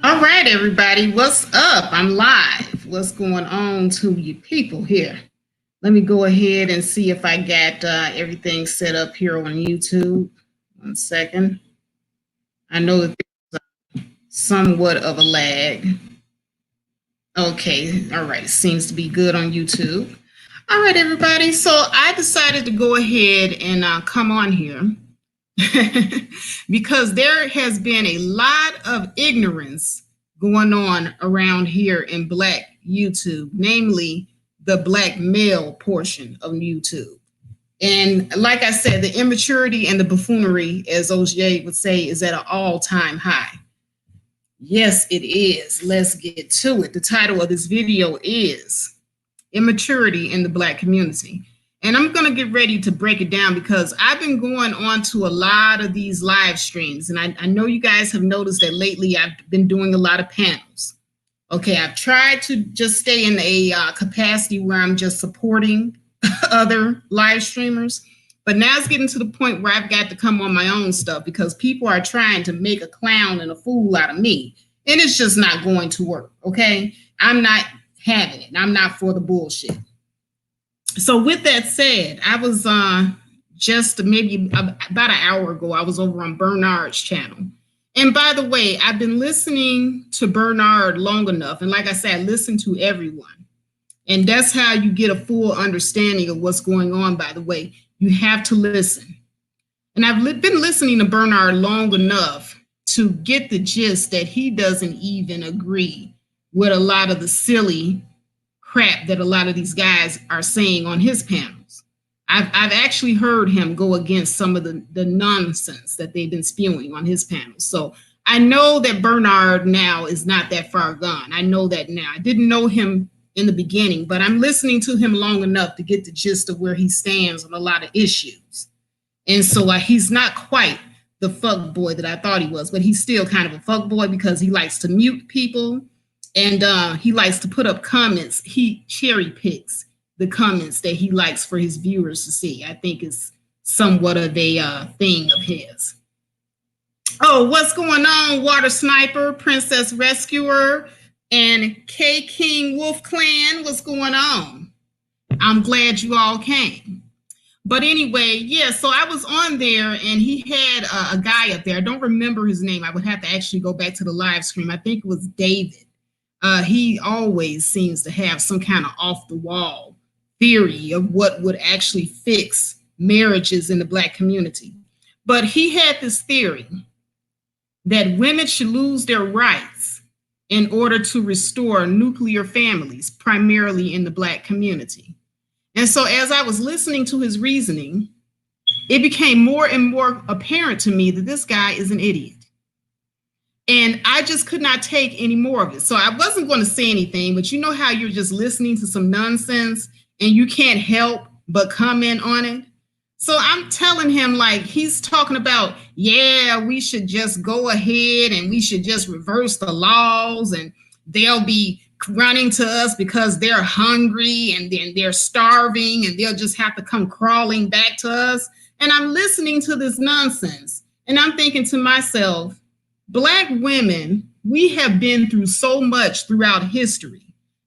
All right, everybody, what's up? I'm live. What's going on to you people here? Let me go ahead and see if I got everything set up here on YouTube. 1 second. I know that there's somewhat of a lag. Okay, all right, seems to be good on YouTube. All right, everybody, so I decided to go ahead and come on here because there has been a lot of ignorance going on around here in Black YouTube, namely the Black male portion of YouTube. And like I said, the immaturity and the buffoonery, as OJ would say, is at an all-time high. Yes, it is. Let's get to it. The title of this video is Immaturity in the Black Community. And I'm going to get ready to break it down because I've been going on to a lot of these live streams. And I know you guys have noticed that lately I've been doing a lot of panels. Okay, I've tried to just stay in a capacity where I'm just supporting other live streamers. But now it's getting to the point where I've got to come on my own stuff because people are trying to make a clown and a fool out of me. And it's just not going to work, okay? I'm not having it. I'm not for the bullshit. So with that said, I was just maybe about an hour ago, I was over on Bernard's channel. And by the way, I've been listening to Bernard long enough. And like I said, I listen to everyone. And that's how you get a full understanding of what's going on, by the way. You have to listen. And I've been listening to Bernard long enough to get the gist that he doesn't even agree with a lot of the silly crap that a lot of these guys are saying on his panels. I've actually heard him go against some of the nonsense that they've been spewing on his panels. So I know that Bernard now is not that far gone. I know that now. I didn't know him in the beginning, but I'm listening to him long enough to get the gist of where he stands on a lot of issues. And so he's not quite the fuck boy that I thought he was, but he's still kind of a fuck boy because he likes to mute people and he likes to put up comments. He cherry picks the comments that he likes for his viewers to see. I think it's somewhat of a thing of his. Oh, what's going on, Water Sniper, Princess Rescuer, and K King Wolf Clan? What's going on? I'm glad you all came. But anyway, yeah, so I was on there and he had a guy up there. I don't remember his name. I would have to actually go back to the live stream. I think it was David. He always seems to have some kind of off the wall theory of what would actually fix marriages in the Black community. But he had this theory that women should lose their rights in order to restore nuclear families, primarily in the Black community. And so as I was listening to his reasoning, it became more and more apparent to me that this guy is an idiot. And I just could not take any more of it. So I wasn't going to say anything, but you know how you're just listening to some nonsense and you can't help but comment on it? So I'm telling him, like, he's talking about, yeah, we should just go ahead and we should just reverse the laws and they'll be running to us because they're hungry and then they're starving and they'll just have to come crawling back to us. And I'm listening to this nonsense and I'm thinking to myself, Black women, we have been through so much throughout history.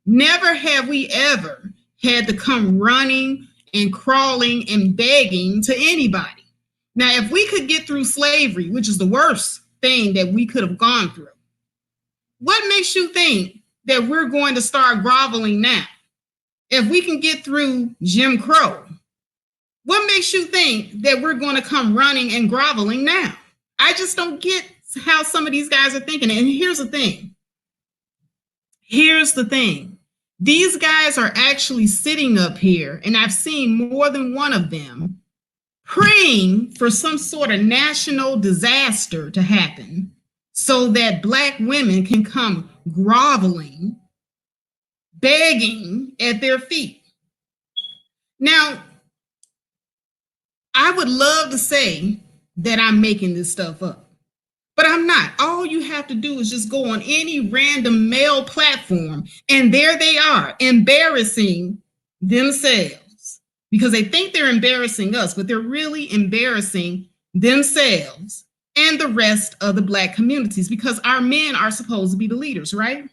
Never have we ever had to come running and crawling and begging to anybody. Now, if we could get through slavery, which is the worst thing that we could have gone through, what makes you think that we're going to start groveling now? If we can get through Jim Crow, what makes you think that we're going to come running and groveling now? I just don't get how some of these guys are thinking. And here's the thing. Here's the thing. These guys are actually sitting up here, and I've seen more than one of them praying for some sort of national disaster to happen so that Black women can come groveling, begging at their feet. Now, I would love to say that I'm making this stuff up, but I'm not. All you have to do is just go on any random male platform, and there they are, embarrassing themselves because they think they're embarrassing us, but they're really embarrassing themselves and the rest of the Black communities, because our men are supposed to be the leaders, right?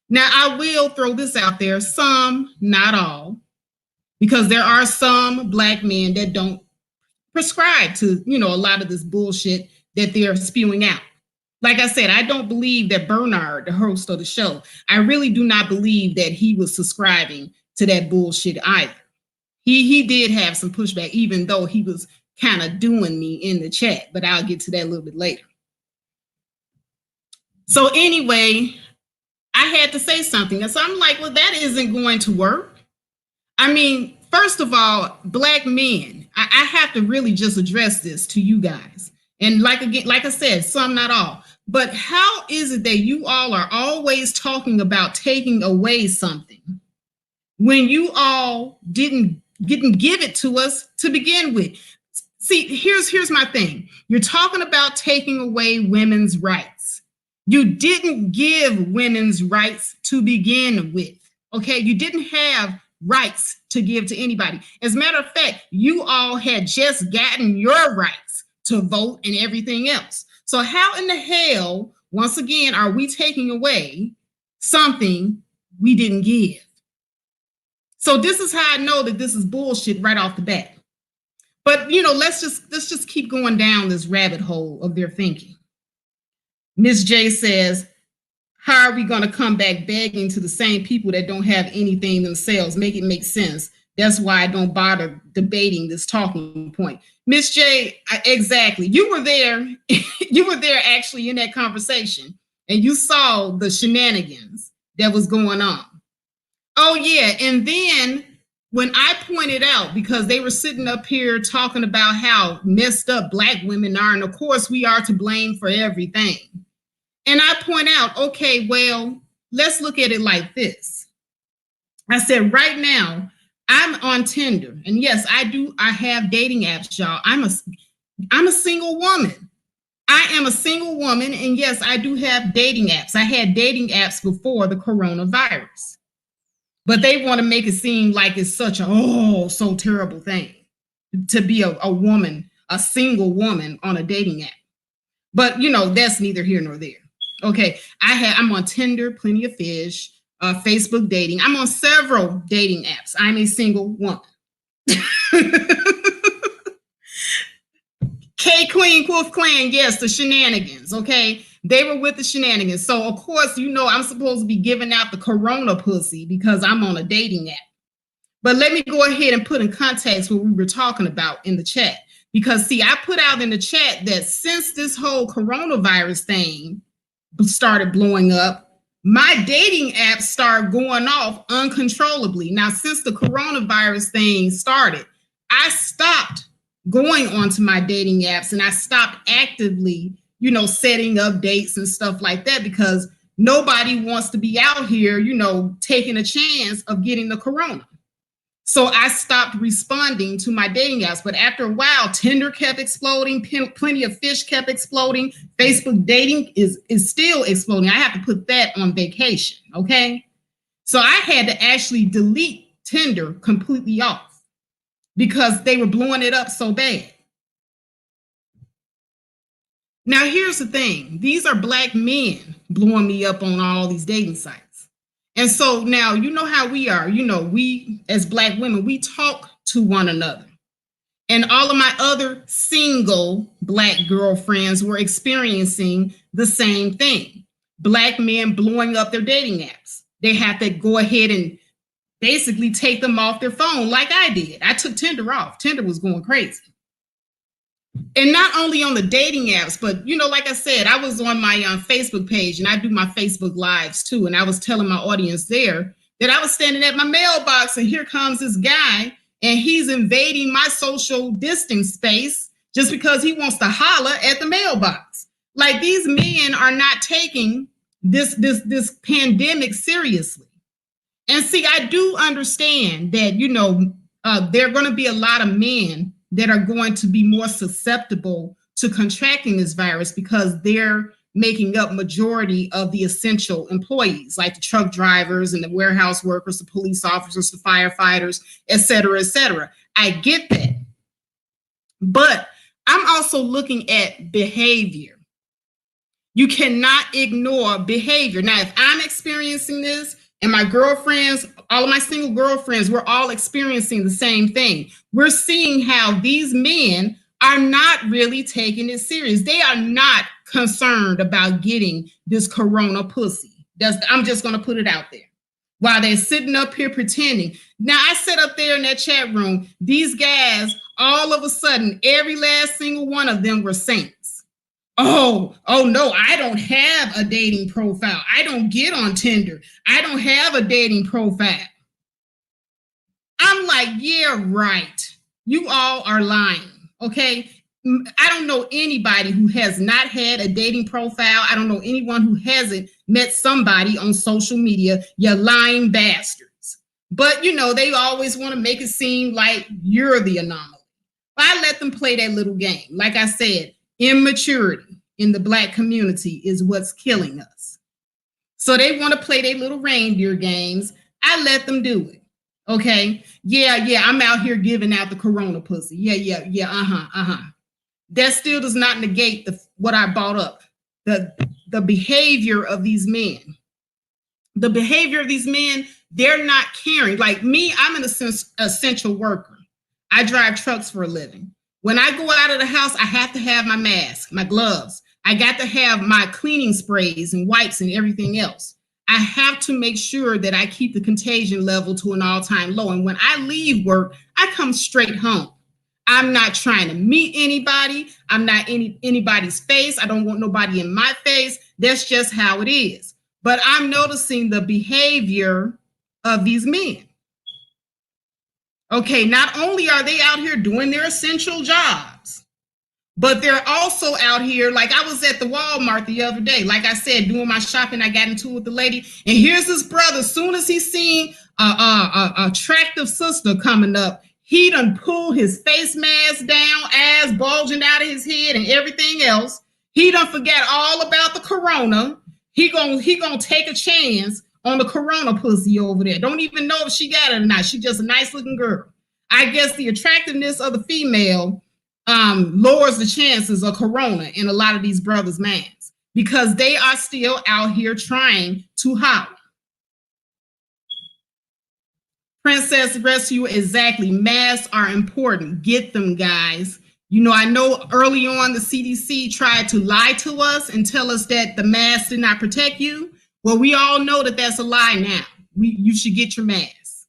Now, I will throw this out there, some, not all, because there are some Black men that don't prescribe to, a lot of this bullshit that they're spewing out. Like I said, I don't believe that Bernard, the host of the show, I really do not believe that he was subscribing to that bullshit either. He did have some pushback, even though he was kind of doing me in the chat, but I'll get to that a little bit later. So anyway, I had to say something. And so I'm like, well, that isn't going to work. I mean, first of all, Black men, I have to really just address this to you guys. And like I said, some, not all. But how is it that you all are always talking about taking away something when you all didn't give it to us to begin with? See, here's my thing. You're talking about taking away women's rights. You didn't give women's rights to begin with. Okay, you didn't have rights to give to anybody. As a matter of fact, you all had just gotten your rights to vote and everything else. So how in the hell, once again, are we taking away something we didn't give? So this is how I know that this is bullshit right off the bat. But let's just keep going down this rabbit hole of their thinking. Miss J says, how are we going to come back begging to the same people that don't have anything themselves? Make it make sense. That's why I don't bother debating this talking point. Miss J, exactly. You were there. You were there actually in that conversation, and you saw the shenanigans that was going on. Oh, yeah. And then when I pointed out, because they were sitting up here talking about how messed up Black women are, and of course we are to blame for everything. And I point out, okay, well, let's look at it like this. I said, right now, I'm on Tinder. And yes, I have dating apps, y'all. I'm a single woman. I am a single woman. And yes, I do have dating apps. I had dating apps before the coronavirus. But they want to make it seem like it's such a, so terrible thing to be a woman, a single woman on a dating app. But, that's neither here nor there. Okay, I'm on Tinder, Plenty of Fish, Facebook dating. I'm on several dating apps. I'm a single woman. K Queen, Wolf Clan, yes, the shenanigans, okay? They were with the shenanigans. So, of course, I'm supposed to be giving out the corona pussy because I'm on a dating app. But let me go ahead and put in context what we were talking about in the chat. Because, see, I put out in the chat that since this whole coronavirus thing started blowing up, my dating apps started going off uncontrollably. Now, since the coronavirus thing started, I stopped going onto my dating apps and I stopped actively, setting up dates and stuff like that, because nobody wants to be out here, taking a chance of getting the corona. So I stopped responding to my dating apps. But after a while, Tinder kept exploding, Plenty of Fish kept exploding, Facebook dating is still exploding. I have to put that on vacation, okay? So I had to actually delete Tinder completely off because they were blowing it up so bad. Now, here's the thing. These are Black men blowing me up on all these dating sites. And so now, you know how we are. We as Black women, we talk to one another. And all of my other single Black girlfriends were experiencing the same thing. Black men blowing up their dating apps. They have to go ahead and basically take them off their phone like I did. I took Tinder off. Tinder was going crazy. And not only on the dating apps, but, like I said, I was on my Facebook page and I do my Facebook lives too. And I was telling my audience there that I was standing at my mailbox and here comes this guy and he's invading my social distance space just because he wants to holler at the mailbox. Like, these men are not taking this pandemic seriously. And see, I do understand that, there are going to be a lot of men that are going to be more susceptible to contracting this virus because they're making up majority of the essential employees, like the truck drivers and the warehouse workers, the police officers, the firefighters, et cetera, et cetera. I get that. But I'm also looking at behavior. You cannot ignore behavior. Now, if I'm experiencing this and my girlfriends, all of my single girlfriends, we're all experiencing the same thing. We're seeing how these men are not really taking it serious. They are not concerned about getting this corona pussy. I'm just going to put it out there. While they're sitting up here pretending. Now, I sit up there in that chat room. These guys, all of a sudden, every last single one of them were saints. Oh no, I don't have a dating profile. I don't get on Tinder. I don't have a dating profile. I'm like, yeah, right. You all are lying, okay? I don't know anybody who has not had a dating profile. I don't know anyone who hasn't met somebody on social media. You lying bastards. But, they always want to make it seem like you're the anomaly. But I let them play that little game. Like I said, immaturity in the Black community is what's killing us. So they want to play their little reindeer games. I let them do it. Okay. Yeah. I'm out here giving out the corona pussy. Yeah. That still does not negate what I brought up. The behavior of these men. The behavior of these men, they're not caring. Like me, I'm an essential worker. I drive trucks for a living. When I go out of the house, I have to have my mask, my gloves. I got to have my cleaning sprays and wipes and everything else. I have to make sure that I keep the contagion level to an all-time low. And when I leave work, I come straight home. I'm not trying to meet anybody. I'm not anybody's face. I don't want nobody in my face. That's just how it is. But I'm noticing the behavior of these men. Okay, not only are they out here doing their essential jobs, but they're also out here, like I was at the Walmart the other day, like I said, doing my shopping. I got into it with the lady, and here's this brother. As soon as he seen a attractive sister coming up, he done pull his face mask down, ass bulging out of his head and everything else. He done forget all about the corona. He gonna take a chance on the corona pussy over there. Don't even know if she got it or not. She just a nice looking girl. I guess the attractiveness of the female lowers the chances of corona in a lot of these brothers' minds because they are still out here trying to holler. Princess Rescue, exactly. Masks are important. Get them, guys. I know early on the CDC tried to lie to us and tell us that the mask did not protect you. Well, we all know that that's a lie now. You should get your mask.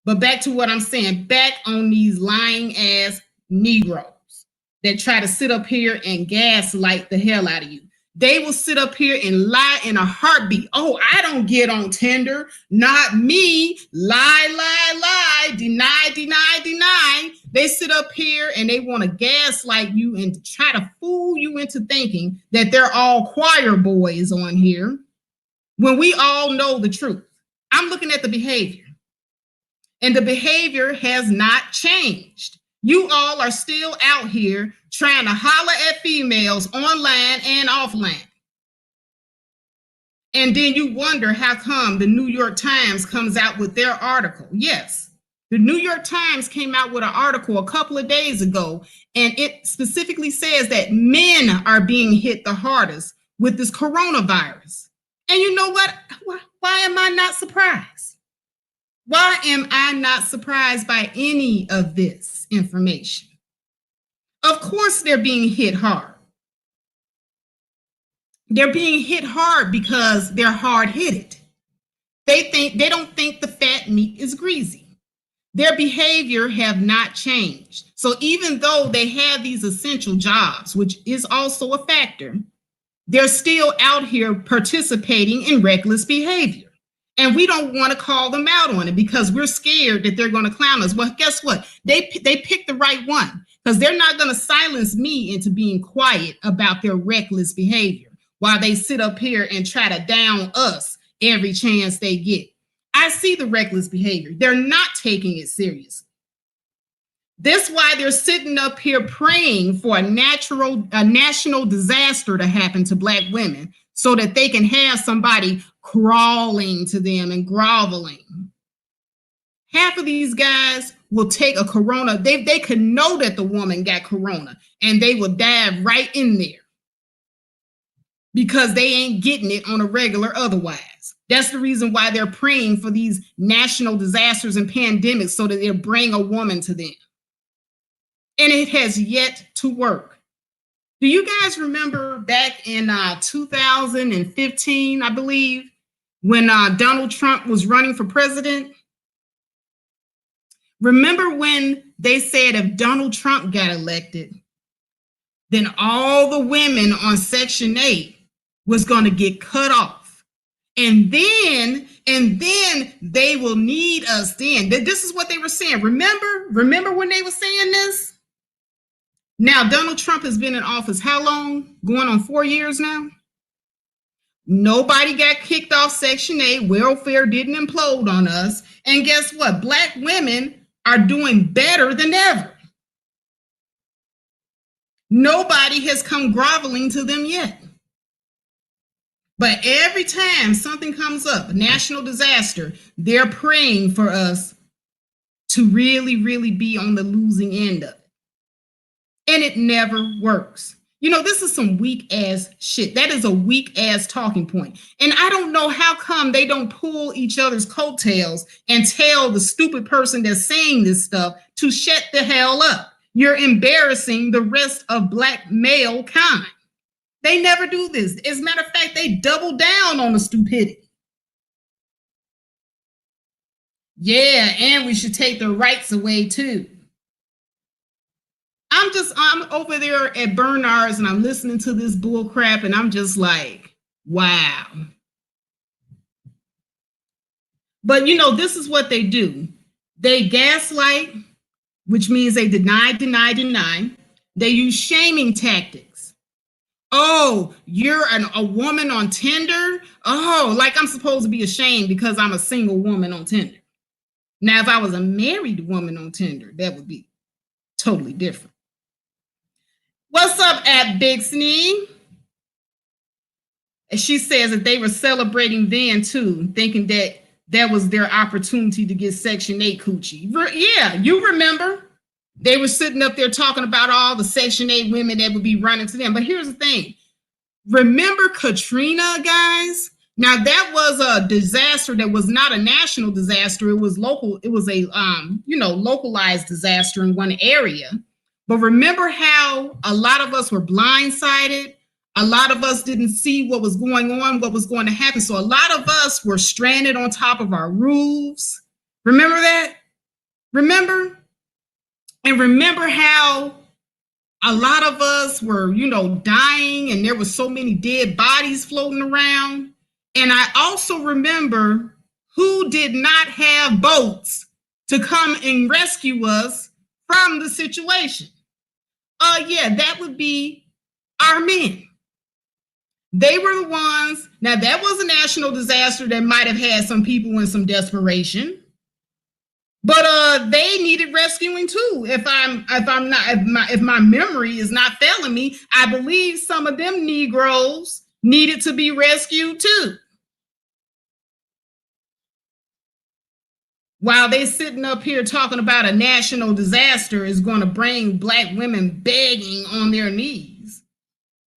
But back to what I'm saying, back on these lying ass Negroes that try to sit up here and gaslight the hell out of you. They will sit up here and lie in a heartbeat. Oh, I don't get on Tinder. Not me. Lie. Deny. They sit up here and they want to gaslight you and try to fool you into thinking that they're all choir boys on here when we all know the truth. I'm looking at the behavior, and the behavior has not changed. You all are still out here trying to holler at females online and offline. And then you wonder how come the New York Times comes out with their article. Yes, the New York Times came out with an article a couple of days ago, and it specifically says that men are being hit the hardest with this coronavirus. And you know what? Why am I not surprised? Why am I not surprised by any of this information? Of course, they're being hit hard. They're being hit hard because they're hard-headed. They don't think the fat meat is greasy. Their behavior have not changed. So even though they have these essential jobs, which is also a factor, they're still out here participating in reckless behavior. And we don't want to call them out on it because we're scared that they're going to clown us. Well, guess what? They picked the right one because they're not going to silence me into being quiet about their reckless behavior while they sit up here and try to down us every chance they get. I see the reckless behavior. They're not taking it seriously. That's why they're sitting up here praying for a national disaster to happen to Black women so that they can have somebody crawling to them and groveling. Half of these guys will take a corona. They could know that the woman got corona, and they will dive right in there because they ain't getting it on a regular otherwise. That's the reason why they're praying for these national disasters and pandemics, so that they'll bring a woman to them. And it has yet to work. Do you guys remember back in 2015, I believe, when Donald Trump was running for president? Remember when they said if Donald Trump got elected, then all the women on Section 8 was going to get cut off. And then they will need us then. This is what they were saying. Remember when they were saying this? Now, Donald Trump has been in office how long? Going on 4 years now? Nobody got kicked off Section 8. Welfare didn't implode on us. And guess what? Black women are doing better than ever. Nobody has come groveling to them yet. But every time something comes up, a national disaster, they're praying for us to really, really be on the losing end of it. And it never works. You know, this is some weak ass shit. That is a weak ass talking point. And I don't know how come they don't pull each other's coattails and tell the stupid person that's saying this stuff to shut the hell up. You're embarrassing the rest of Black male kind. They never do this. As a matter of fact, they double down on the stupidity. Yeah, and we should take their rights away too. I'm over there at Bernard's and I'm listening to this bull crap and I'm just like, wow. But you know, this is what they do. They gaslight, which means they deny. They use shaming tactics. Oh, you're a woman on Tinder? Oh, like I'm supposed to be ashamed because I'm a single woman on Tinder. Now, if I was a married woman on Tinder, that would be totally different. What's up, at Big Snee? And she says that they were celebrating then too, thinking that that was their opportunity to get Section 8 coochie. Yeah, you remember. They were sitting up there talking about all the Section 8 women that would be running to them. But here's the thing. Remember Katrina, guys? Now, that was a disaster that was not a national disaster. It was local. It was a, localized disaster in one area. But remember how a lot of us were blindsided? A lot of us didn't see what was going on, what was going to happen. So a lot of us were stranded on top of our roofs. Remember that? Remember? And remember how a lot of us were, dying and there were so many dead bodies floating around. And I also remember who did not have boats to come and rescue us from the situation. That would be our men. They were the ones. Now, that was a national disaster that might have had some people in some desperation. But they needed rescuing too. If my memory is not failing me, I believe some of them Negroes needed to be rescued too. While they sitting up here talking about a national disaster is going to bring Black women begging on their knees.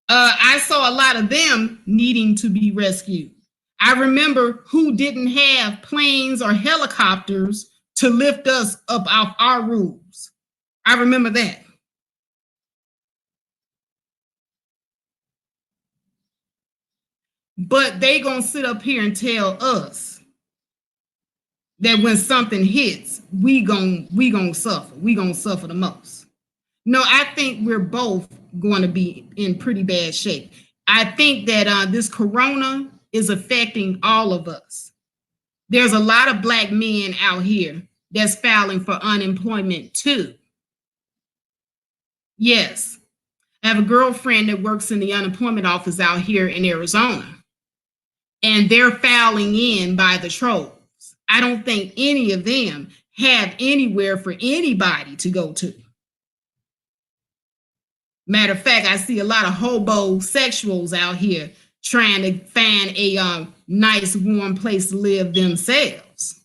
I saw a lot of them needing to be rescued. I remember who didn't have planes or helicopters to lift us up off our roofs. I remember that. But they gonna sit up here and tell us that when something hits, we gonna suffer. We gonna suffer the most. No, I think we're both going to be in pretty bad shape. I think that this corona is affecting all of us. There's a lot of Black men out here that's filing for unemployment too. Yes, I have a girlfriend that works in the unemployment office out here in Arizona, and they're filing in by the troves. I don't think any of them have anywhere for anybody to go to. Matter of fact, I see a lot of hobosexuals out here trying to find a nice, warm place to live themselves.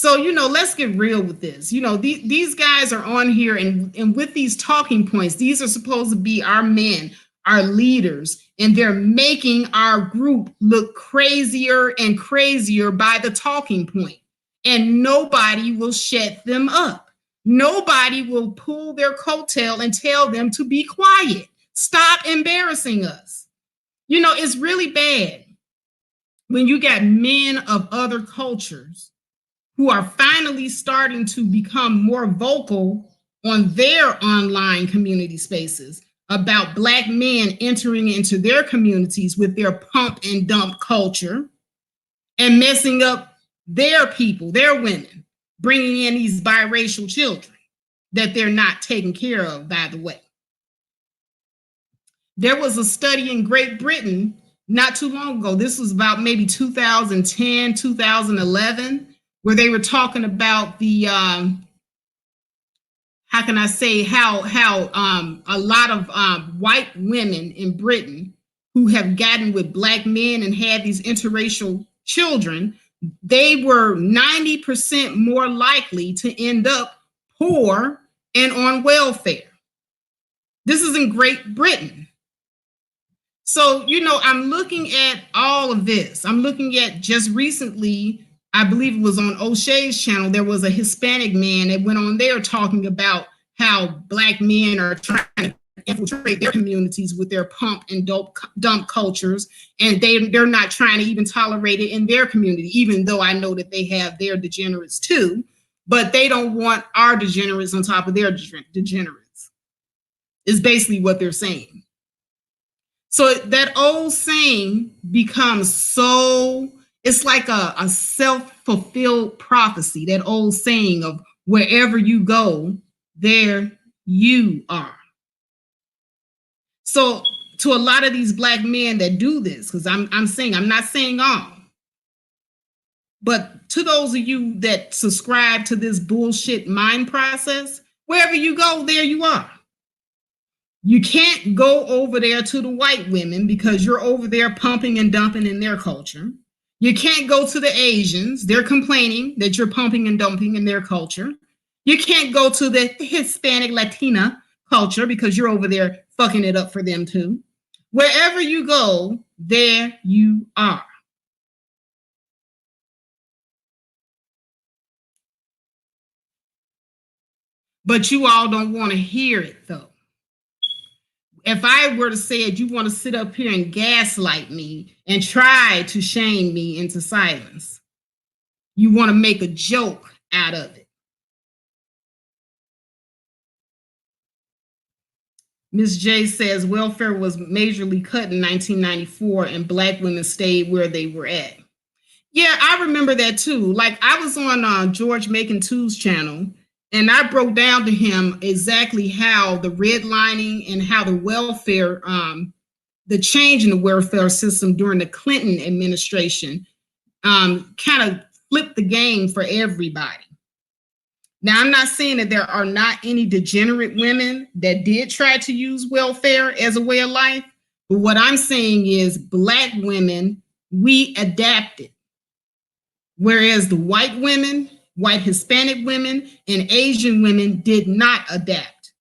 So, let's get real with this. These guys are on here, and with these talking points, these are supposed to be our men, our leaders, and they're making our group look crazier and crazier by the talking point. And nobody will shut them up. Nobody will pull their coattail and tell them to be quiet. Stop embarrassing us. It's really bad when you got men of other cultures who are finally starting to become more vocal on their online community spaces about Black men entering into their communities with their pump and dump culture and messing up their people, their women, bringing in these biracial children that they're not taking care of, by the way. There was a study in Great Britain not too long ago. This was about maybe 2010, 2011, where they were talking about the, how can I say, how a lot of white women in Britain who have gotten with Black men and had these interracial children, they were 90% more likely to end up poor and on welfare. This is in Great Britain. So, I'm looking at all of this. I'm looking at just recently, I believe it was on O'Shea's channel, there was a Hispanic man that went on there talking about how Black men are trying to infiltrate their communities with their pump and dump cultures, and they're not trying to even tolerate it in their community, even though I know that they have their degenerates too, but they don't want our degenerates on top of their degenerates, is basically what they're saying. So that old saying becomes it's like a self-fulfilled prophecy, that old saying of wherever you go, there you are. So to a lot of these Black men that do this, because I'm not saying all, but to those of you that subscribe to this bullshit mind process, wherever you go, there you are. You can't go over there to the white women because you're over there pumping and dumping in their culture. You can't go to the Asians. They're complaining that you're pumping and dumping in their culture. You can't go to the Hispanic Latina culture because you're over there fucking it up for them too. Wherever you go, there you are. But you all don't want to hear it though. If I were to say it, you want to sit up here and gaslight me and try to shame me into silence. You want to make a joke out of it. Ms. J says welfare was majorly cut in 1994 and Black women stayed where they were at. Yeah, I remember that too. Like I was on George Macon 2's channel, and I broke down to him exactly how the redlining and how the welfare, the change in the welfare system during the Clinton administration kind of flipped the game for everybody. Now, I'm not saying that there are not any degenerate women that did try to use welfare as a way of life, but what I'm saying is Black women, we adapted. Whereas the white women, white Hispanic women, and Asian women did not adapt.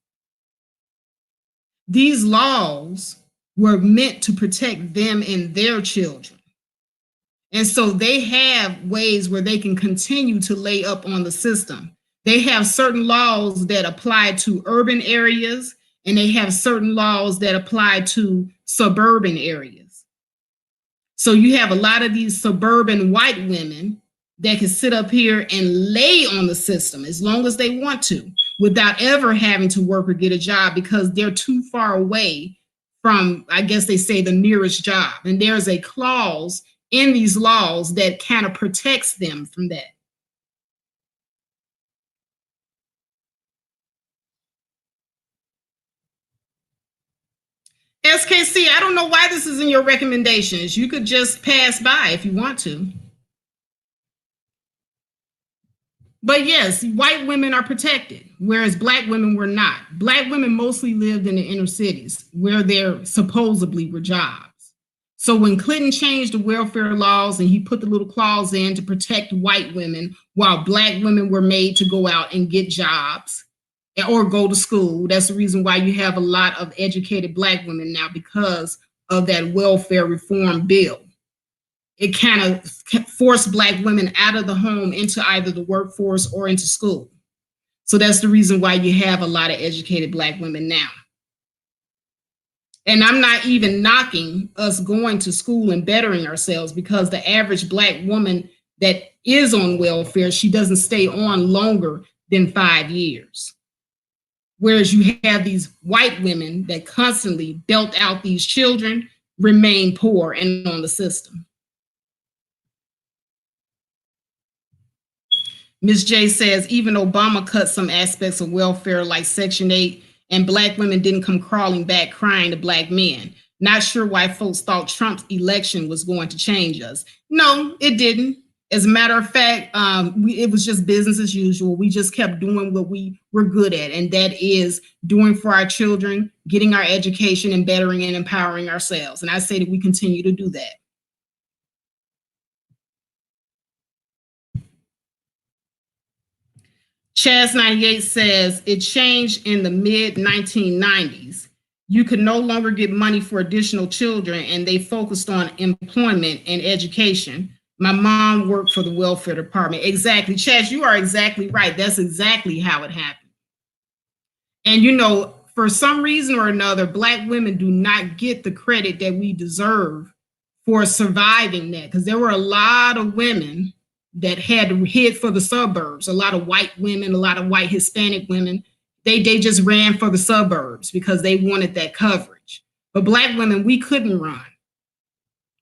These laws were meant to protect them and their children. And so they have ways where they can continue to lay up on the system. They have certain laws that apply to urban areas, and they have certain laws that apply to suburban areas. So you have a lot of these suburban white women that can sit up here and lay on the system as long as they want to, without ever having to work or get a job because they're too far away from, I guess they say, the nearest job. And there's a clause in these laws that kind of protects them from that. SKC, I don't know why this is in your recommendations. You could just pass by if you want to. But yes, white women are protected, whereas Black women were not. Black women mostly lived in the inner cities where there supposedly were jobs. So when Clinton changed the welfare laws and he put the little clause in to protect white women while black women were made to go out and get jobs or go to school, that's the reason why you have a lot of educated black women now, because of that welfare reform bill. It kind of forced black women out of the home into either the workforce or into school. So that's the reason why you have a lot of educated black women now. And I'm not even knocking us going to school and bettering ourselves, because the average black woman that is on welfare, she doesn't stay on longer than 5 years. Whereas you have these white women that constantly belt out these children, remain poor and on the system. Ms. J says, even Obama cut some aspects of welfare like Section 8, and black women didn't come crawling back crying to black men. Not sure why folks thought Trump's election was going to change us. No, it didn't. As a matter of fact, it was just business as usual. We just kept doing what we were good at, and that is doing for our children, getting our education, and bettering and empowering ourselves. And I say that we continue to do that. Chaz98 says, it changed in the mid 1990s. You could no longer get money for additional children, and they focused on employment and education. My mom worked for the welfare department. Exactly. Chaz, you are exactly right. That's exactly how it happened. And, you know, for some reason or another, black women do not get the credit that we deserve for surviving that, because there were a lot of women that had to head for the suburbs. A lot of white women, a lot of white Hispanic women, they just ran for the suburbs because they wanted that coverage. But black women, we couldn't run.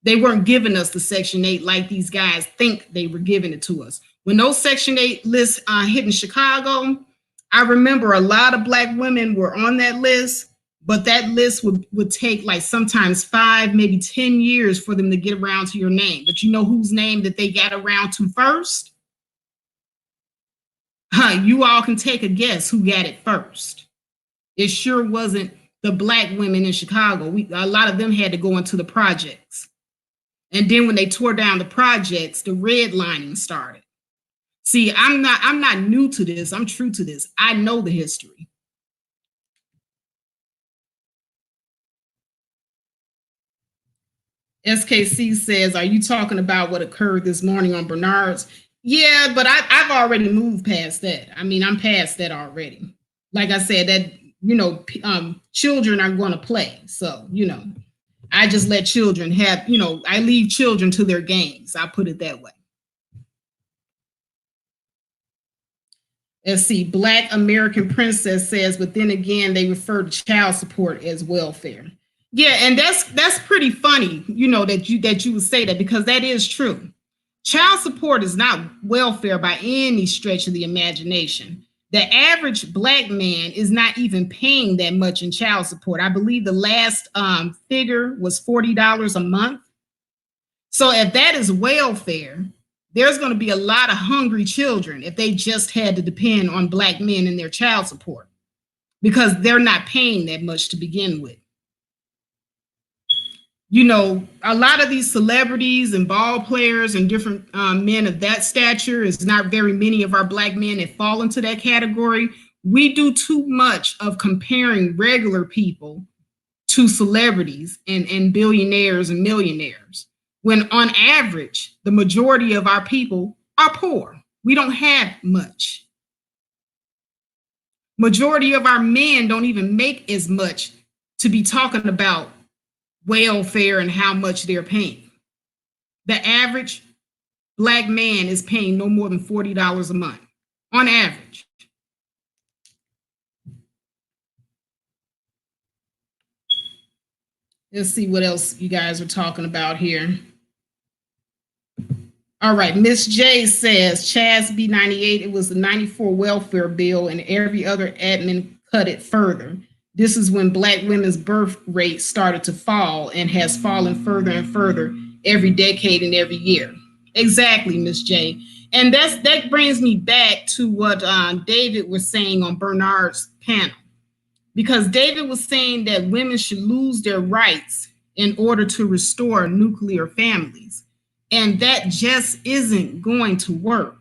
They weren't giving us the Section 8 like these guys think they were giving it to us. When those Section 8 lists hit in Chicago, I remember a lot of black women were on that list, but that list would take like sometimes 5, maybe 10 years for them to get around to your name. But you know whose name that they got around to first? You all can take a guess who got it first. It sure wasn't the black women in Chicago. A lot of them had to go into the projects. And then when they tore down the projects, the redlining started. See, I'm not new to this. I'm true to this. I know the history. SKC says, are you talking about what occurred this morning on Bernard's? Yeah, but I've already moved past that. I mean, I'm past that already. Like I said, that, you know, children are going to play. So, you know, I just let children have, you know, I leave children to their games. I'll put it that way. Let's see, Black American Princess says, but then again, they refer to child support as welfare. Yeah, and that's pretty funny, you know, that you would say that, because that is true. Child support is not welfare by any stretch of the imagination. The average black man is not even paying that much in child support. I believe the last figure was $40 a month. So if that is welfare, there's going to be a lot of hungry children if they just had to depend on black men in their child support, because they're not paying that much to begin with. You know, a lot of these celebrities and ball players and different men of that stature, is not very many of our black men that fall into that category. We do too much of comparing regular people to celebrities and billionaires and millionaires, when on average, the majority of our people are poor. We don't have much. Majority of our men don't even make as much to be talking about welfare and how much they're paying. The average black man is paying no more than $40 a month on average. Let's see what else you guys are talking about here. All right, Miss J says, Chaz B98, it was the 94 welfare bill, and every other admin cut it further. This is when black women's birth rate started to fall and has fallen further and further every decade and every year. Exactly, Miss J. And that brings me back to what David was saying on Bernard's panel, because David was saying that women should lose their rights in order to restore nuclear families. And that just isn't going to work.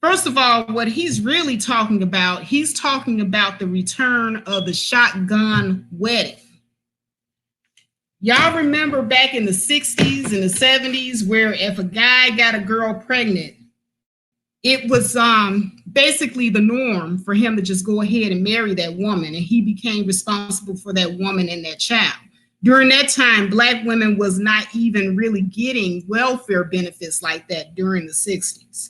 First of all, what he's really talking about, he's talking about the return of the shotgun wedding. Y'all remember back in the 60s and the 70s where if a guy got a girl pregnant, it was basically the norm for him to just go ahead and marry that woman, and he became responsible for that woman and that child. During that time, Black women was not even really getting welfare benefits like that during the 60s.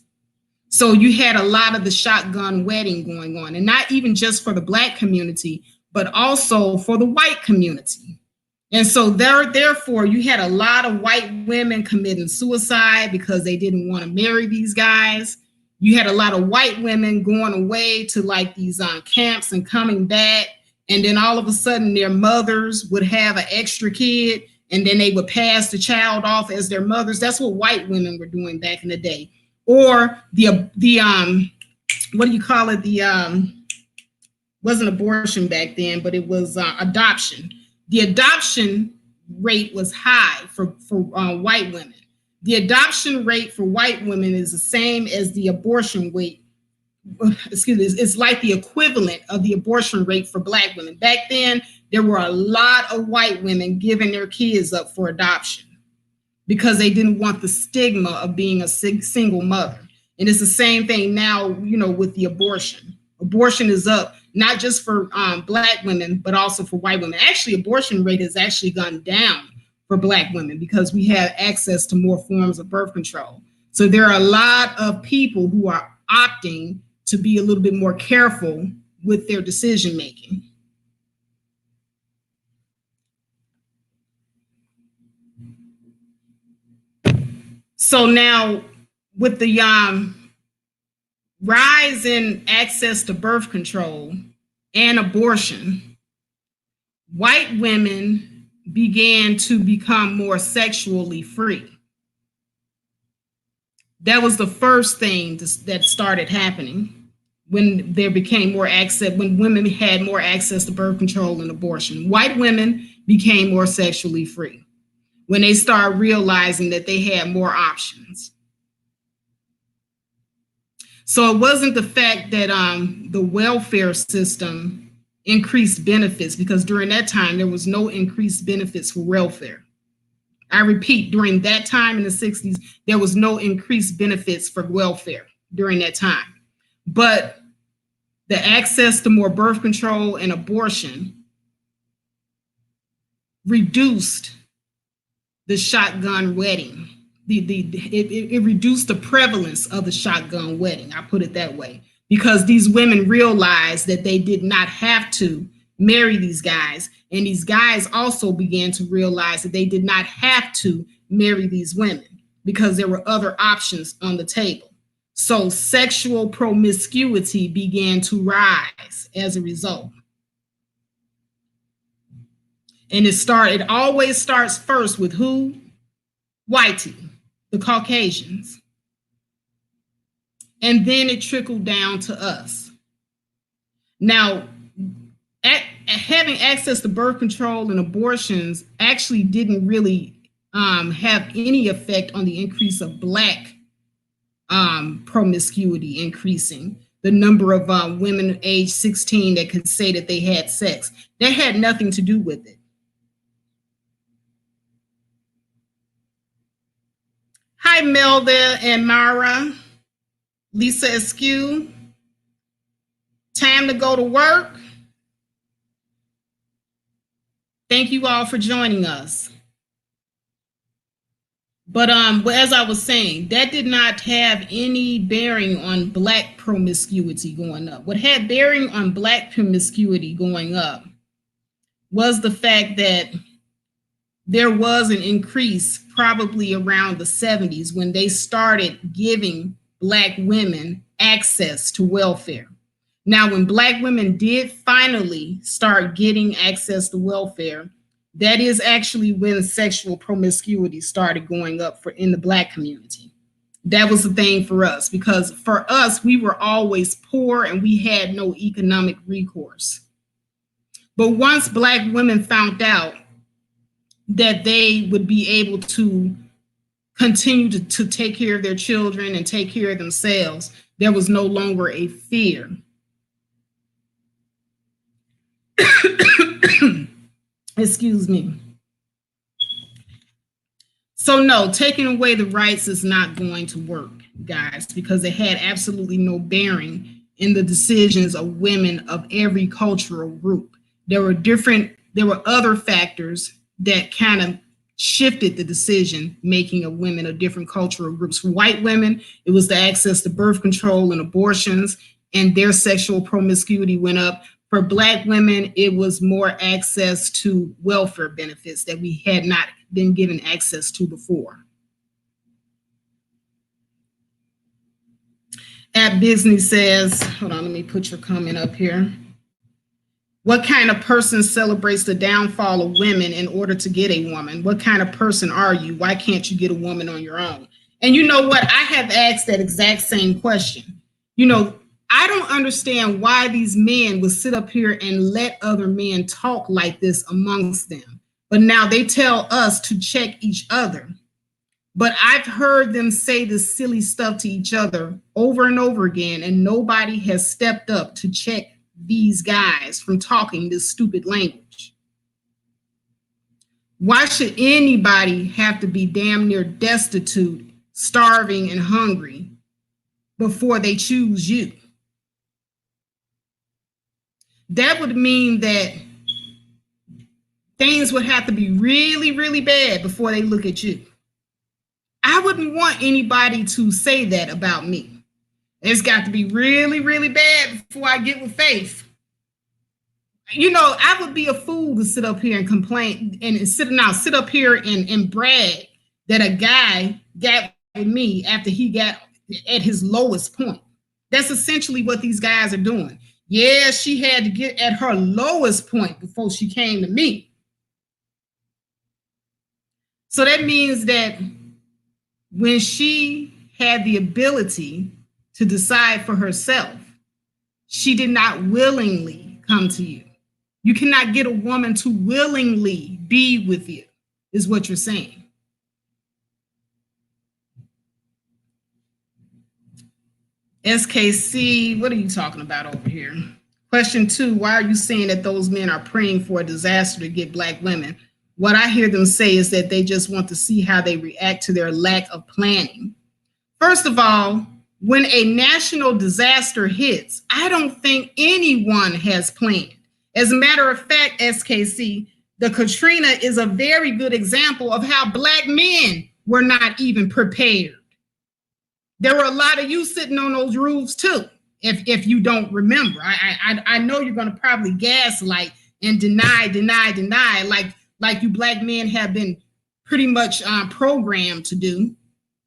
So you had a lot of the shotgun wedding going on, and not even just for the Black community, but also for the white community. And so therefore, you had a lot of white women committing suicide because they didn't want to marry these guys. You had a lot of white women going away to like these camps and coming back. And then all of a sudden their mothers would have an extra kid, and then they would pass the child off as their mothers. That's what white women were doing back in the day. Or the what do you call it? Wasn't abortion back then, but it was adoption. The adoption rate was high for white women. The adoption rate for white women is the same as the abortion rate. Excuse me, it's like the equivalent of the abortion rate for Black women. Back then, there were a lot of white women giving their kids up for adoption because they didn't want the stigma of being a single mother. And it's the same thing now, with the abortion. Abortion is up, not just for Black women, but also for white women. Actually, abortion rate has actually gone down for Black women because we have access to more forms of birth control. So there are a lot of people who are opting to be a little bit more careful with their decision making. So now with the rise in access to birth control and abortion, white women began to become more sexually free. That was the first thing that started happening when there became more access, when women had more access to birth control and abortion. White women became more sexually free when they started realizing that they had more options. So it wasn't the fact that the welfare system increased benefits, because during that time, there was no increased benefits for welfare. I repeat, during that time in the 60s, there was no increased benefits for welfare during that time. But the access to more birth control and abortion reduced the shotgun wedding. It reduced the prevalence of the shotgun wedding, I put it that way, because these women realized that they did not have to marry these guys. And these guys also began to realize that they did not have to marry these women because there were other options on the table. So sexual promiscuity began to rise as a result. And it always starts first with who? Whitey, the Caucasians. And then it trickled down to us. Now, having access to birth control and abortions actually didn't really have any effect on the increase of Black promiscuity increasing. The number of women age 16 that could say that they had sex. That had nothing to do with it. Hi, Melda and Mara. Lisa Askew. Time to go to work. Thank you all for joining us. But as I was saying, that did not have any bearing on Black promiscuity going up. What had bearing on Black promiscuity going up was the fact that there was an increase probably around the 70s when they started giving Black women access to welfare. Now, when Black women did finally start getting access to welfare, that is actually when sexual promiscuity started going up in the Black community. That was the thing for us, because for us, we were always poor and we had no economic recourse. But once Black women found out that they would be able to continue to take care of their children and take care of themselves. There was no longer a fear. Excuse me. So, no, taking away the rights is not going to work, guys, because it had absolutely no bearing in the decisions of women of every cultural group. There were other factors that kind of shifted the decision making of women of different cultural groups. For white women, it was the access to birth control and abortions, and their sexual promiscuity went up. For Black women, it was more access to welfare benefits that we had not been given access to before. At Business says, hold on, let me put your comment up here. What kind of person celebrates the downfall of women in order to get a woman? What kind of person are you? Why can't you get a woman on your own? And you know what? I have asked that exact same question. You know, I don't understand why these men would sit up here and let other men talk like this amongst them. But now they tell us to check each other. But I've heard them say this silly stuff to each other over and over again, and nobody has stepped up to check these guys from talking this stupid language. Why should anybody have to be damn near destitute, starving, and hungry before they choose you? That would mean that things would have to be really, really bad before they look at you. I wouldn't want anybody to say that about me. It's got to be really, really bad before I get with Faith. You know, I would be a fool to sit up here and complain and sit up here and brag that a guy got with me after he got at his lowest point. That's essentially what these guys are doing. Yeah, she had to get at her lowest point before she came to me. So that means that when she had the ability to decide for herself, she did not willingly come to you. You cannot get a woman to willingly be with you, is what you're saying. SKC, what are you talking about over here? Question 2, why are you saying that those men are praying for a disaster to get Black women? What I hear them say is that they just want to see how they react to their lack of planning. First of all, when a national disaster hits, I don't think anyone has planned. As a matter of fact, SKC, the Katrina is a very good example of how Black men were not even prepared. There were a lot of you sitting on those roofs too, if you don't remember. I know you're going to probably gaslight and deny, like you Black men have been pretty much programmed to do.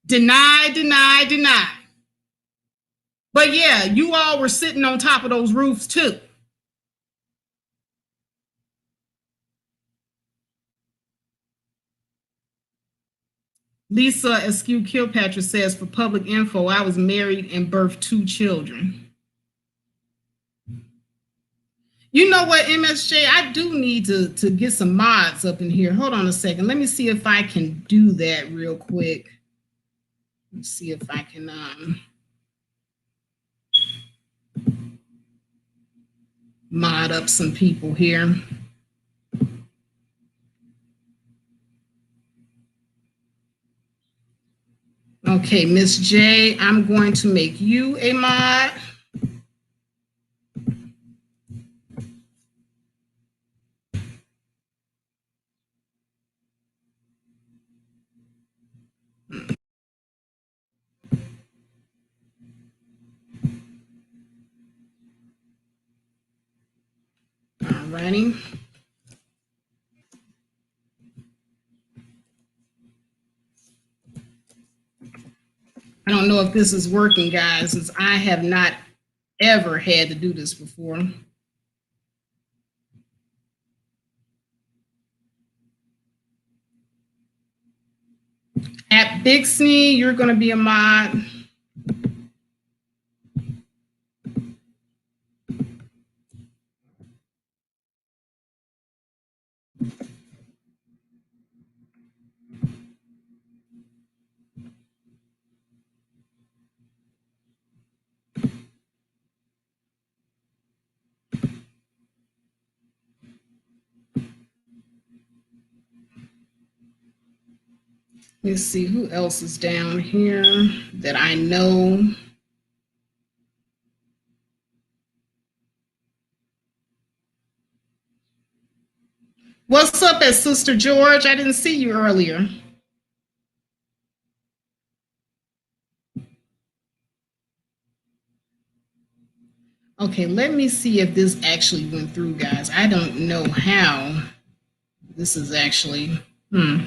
Deny. But yeah, you all were sitting on top of those roofs too. Lisa Askew Kilpatrick says, for public info, I was married and birthed 2 children. You know what, MSJ, I do need to get some mods up in here. Hold on a second. Let me see if I can do that real quick. Let's see if I can mod up some people here. Okay, Miss J, I'm going to make you a mod. Alrighty. I don't know if this is working, guys, since I have not ever had to do this before. At Bixney, you're going to be a mod. Let's see who else is down here that I know. What's up at Sister George? I didn't see you earlier. Okay, let me see if this actually went through, guys. I don't know how this is actually. Hmm.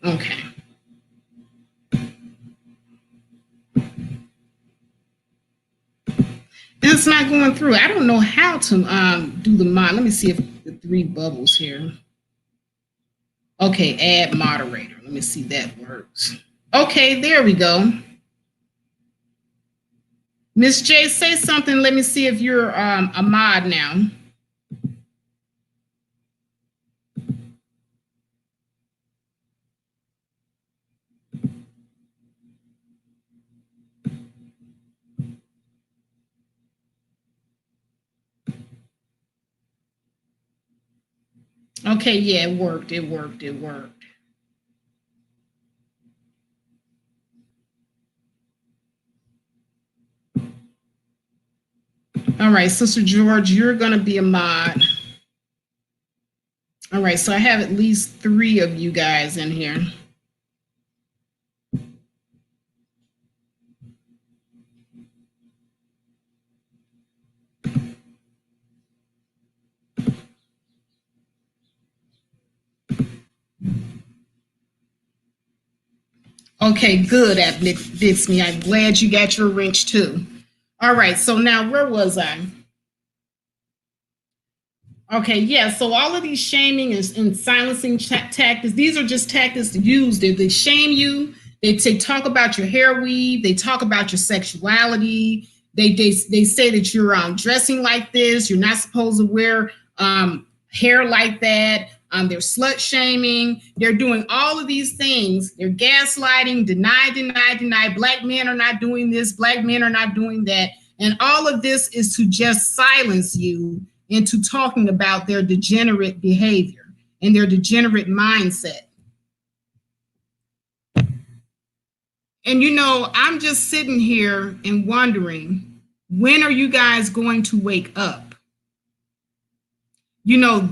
Okay. It's not going through. I don't know how to do the mod. Let me see if the three bubbles here. Okay, add moderator. Let me see if that works. Okay, there we go. Miss J, say something. Let me see if you're a mod now. Okay, yeah, it worked. It worked. It worked. All right, Sister George, you're going to be a mod. All right, so I have at least 3 of you guys in here. Okay, good at Bitsme. I'm glad you got your wrench too. All right, so now where was I? Okay, yeah, so all of these shaming and silencing tactics, these are just tactics used. They shame you, they talk about your hair weave, they talk about your sexuality, they say that you're dressing like this, you're not supposed to wear hair like that. They're slut shaming. They're doing all of these things. They're gaslighting, deny. Black men are not doing this. Black men are not doing that. And all of this is to just silence you into talking about their degenerate behavior and their degenerate mindset. And I'm just sitting here and wondering, when are you guys going to wake up?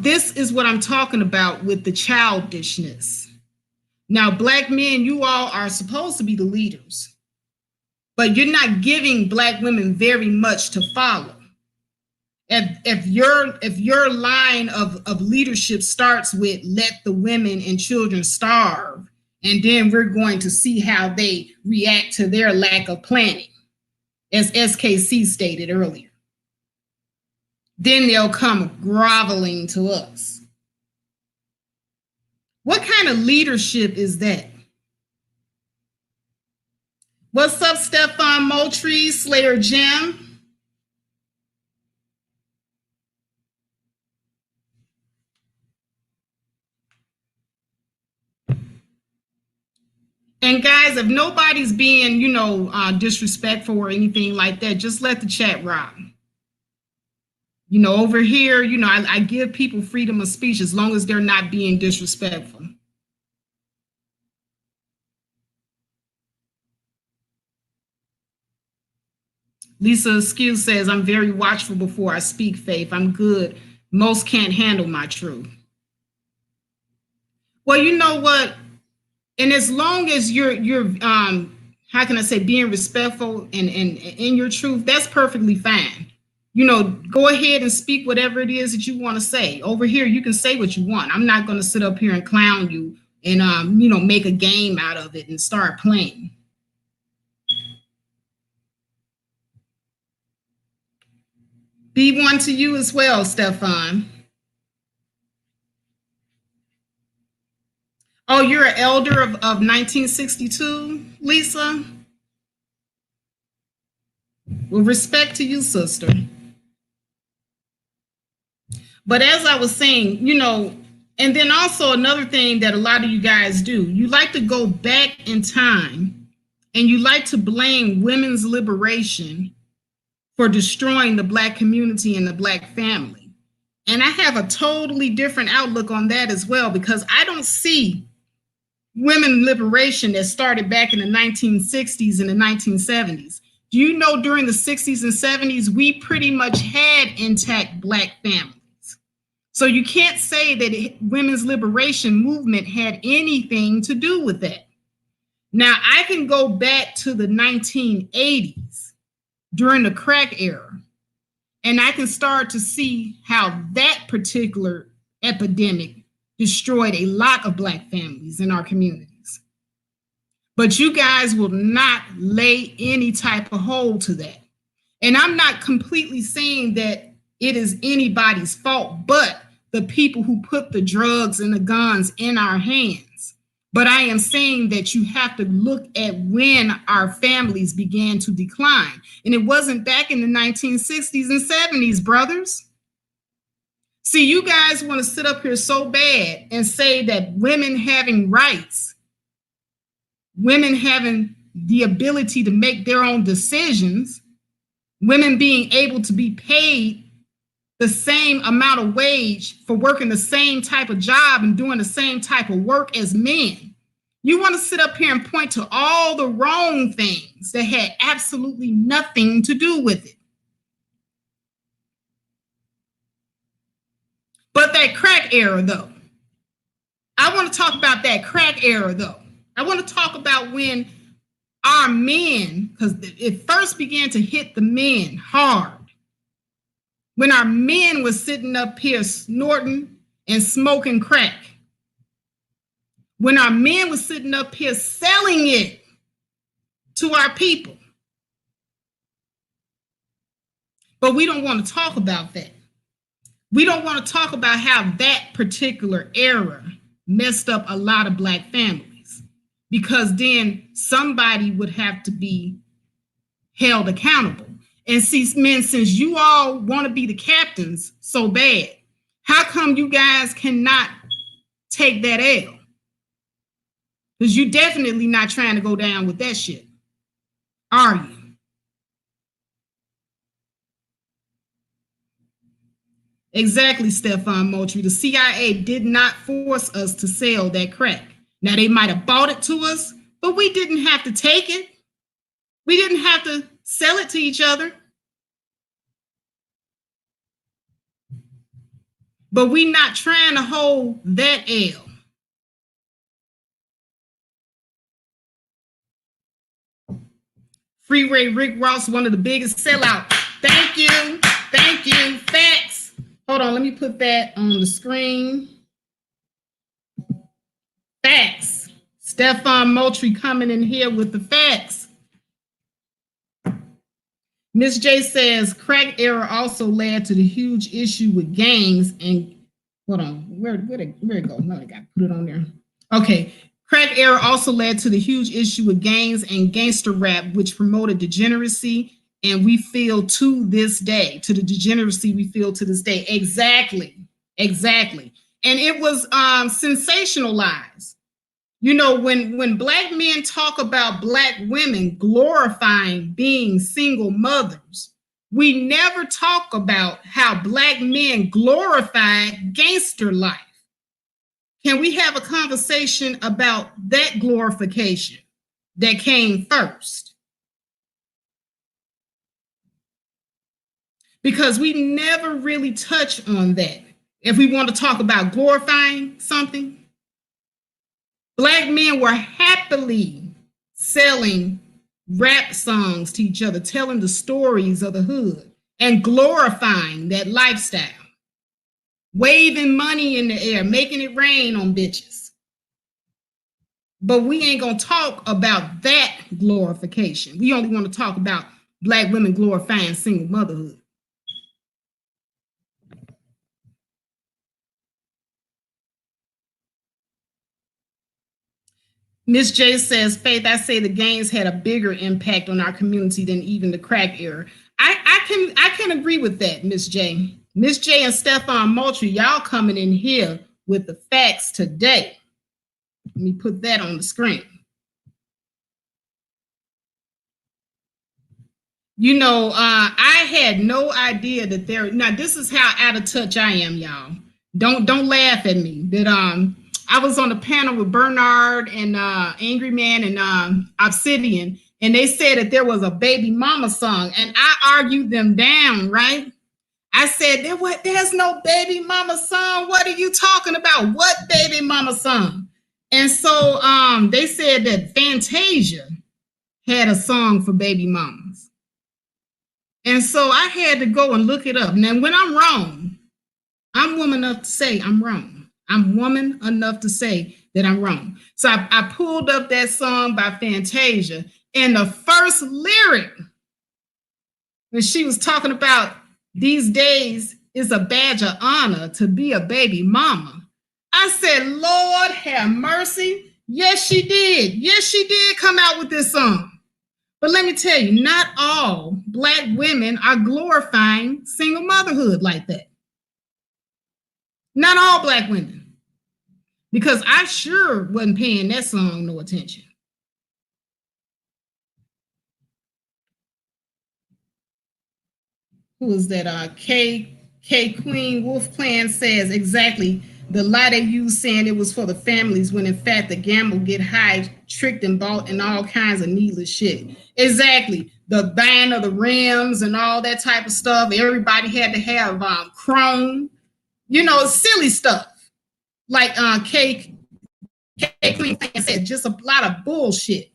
This is what I'm talking about with the childishness. Now, Black men, you all are supposed to be the leaders, but you're not giving Black women very much to follow. If your line of leadership starts with let the women and children starve, and then we're going to see how they react to their lack of planning, as SKC stated earlier, then they'll come groveling to us. What kind of leadership is that? What's up, Stefan Moultrie, Slayer Jim? And guys, if nobody's being, disrespectful or anything like that, just let the chat rock. Over here, I give people freedom of speech as long as they're not being disrespectful. Lisa Askew says, I'm very watchful before I speak, Faith. I'm good. Most can't handle my truth. Well, you know what? And as long as you're how can I say, being respectful and in your truth, that's perfectly fine. Go ahead and speak whatever it is that you want to say. Over here, you can say what you want. I'm not going to sit up here and clown you and make a game out of it and start playing. Be one to you as well, Stefan. Oh, you're an elder of 1962, Lisa? Well, respect to you, sister. But as I was saying, and then also another thing that a lot of you guys do, you like to go back in time and you like to blame women's liberation for destroying the Black community and the Black family. And I have a totally different outlook on that as well, because I don't see women liberation that started back in the 1960s and the 1970s. Do you know during the 60s and 70s, we pretty much had intact Black families? So you can't say that women's liberation movement had anything to do with that. Now, I can go back to the 1980s during the crack era, and I can start to see how that particular epidemic destroyed a lot of Black families in our communities. But you guys will not lay any type of hold to that. And I'm not completely saying that it is anybody's fault, but the people who put the drugs and the guns in our hands. But I am saying that you have to look at when our families began to decline. And it wasn't back in the 1960s and 70s, brothers. See, you guys want to sit up here so bad and say that women having rights, women having the ability to make their own decisions, women being able to be paid the same amount of wage for working the same type of job and doing the same type of work as men. You want to sit up here and point to all the wrong things that had absolutely nothing to do with it. But that crack era, though, I want to talk about that crack era, though. I want to talk about when our men, because it first began to hit the men hard, when our men were sitting up here snorting and smoking crack, when our men were sitting up here selling it to our people. But we don't want to talk about that. We don't want to talk about how that particular era messed up a lot of Black families, because then somebody would have to be held accountable. And see, men, since you all want to be the captains so bad, how come you guys cannot take that L? Because you're definitely not trying to go down with that shit, are you? Exactly, Stefan Moultrie. The CIA did not force us to sell that crack. Now, they might have bought it to us, but we didn't have to take it. We didn't have to sell it to each other. But we're not trying to hold that L. Freeway Rick Ross, one of the biggest sellouts. Thank you. Thank you. Facts. Hold on, let me put that on the screen. Facts. Stefan Moultrie coming in here with the facts. Miss J says crack era also led to the huge issue with gangs and hold on, where it go? No, I got to put it on there. Okay. Crack era also led to the huge issue with gangs and gangster rap, which promoted degeneracy. And we feel to this day, to the degeneracy we feel to this day. Exactly. Exactly. And it was sensationalized. You know, when Black men talk about Black women glorifying being single mothers, we never talk about how Black men glorified gangster life. Can we have a conversation about that glorification that came first? Because we never really touch on that. If we want to talk about glorifying something, Black men were happily selling rap songs to each other, telling the stories of the hood and glorifying that lifestyle, waving money in the air, making it rain on bitches. But we ain't gonna talk about that glorification. We only want to talk about Black women glorifying single motherhood. Miss J says, Faith, I say the gangs had a bigger impact on our community than even the crack era. I can agree with that, Miss J. Miss J and Stefan Moultrie, y'all coming in here with the facts today. Let me put that on the screen. I had no idea that there. Now, this is how out of touch I am, y'all. Don't laugh at me. That I was on a panel with Bernard and Angry Man and Obsidian, and they said that there was a baby mama song, and I argued them down, right? I said, there's no baby mama song. What are you talking about? What baby mama song? And so they said that Fantasia had a song for baby mamas. And so I had to go and look it up. Now, when I'm wrong, I'm woman enough to say I'm wrong. I'm woman enough to say that I'm wrong. So I pulled up that song by Fantasia, and the first lyric, when she was talking about these days is a badge of honor to be a baby mama, I said, Lord have mercy. Yes, she did. Yes, she did come out with this song. But let me tell you, not all Black women are glorifying single motherhood like that. Not all Black women. Because I sure wasn't paying that song no attention. Who is that? K Queen Wolf Clan says exactly the lie they use saying it was for the families when in fact the gamble get high, tricked and bought and all kinds of needless shit. Exactly. The buying of the rims and all that type of stuff. Everybody had to have chrome, silly stuff. Like K Queen said, just a lot of bullshit.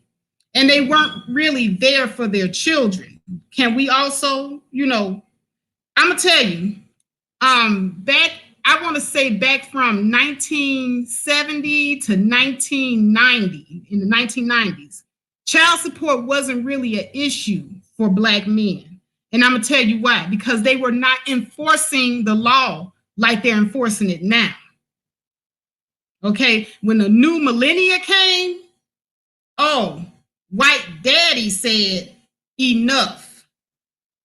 And they weren't really there for their children. Can we also, I'm gonna tell you, I want to say back from 1970 to 1990, in the 1990s, child support wasn't really an issue for Black men. And I'm gonna tell you why, because they were not enforcing the law like they're enforcing it now. Okay, when the new millennia came, white daddy said enough.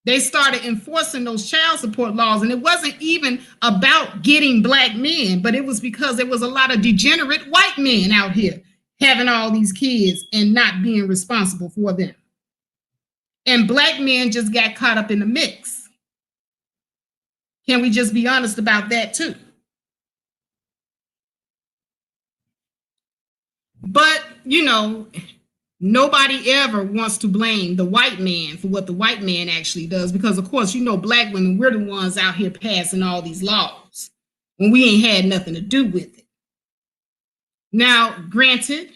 They started enforcing those child support laws, and it wasn't even about getting Black men, but it was because there was a lot of degenerate white men out here having all these kids and not being responsible for them. And Black men just got caught up in the mix. Can we just be honest about that too? But, nobody ever wants to blame the white man for what the white man actually does, because of course, Black women, we're the ones out here passing all these laws when we ain't had nothing to do with it. Now, granted,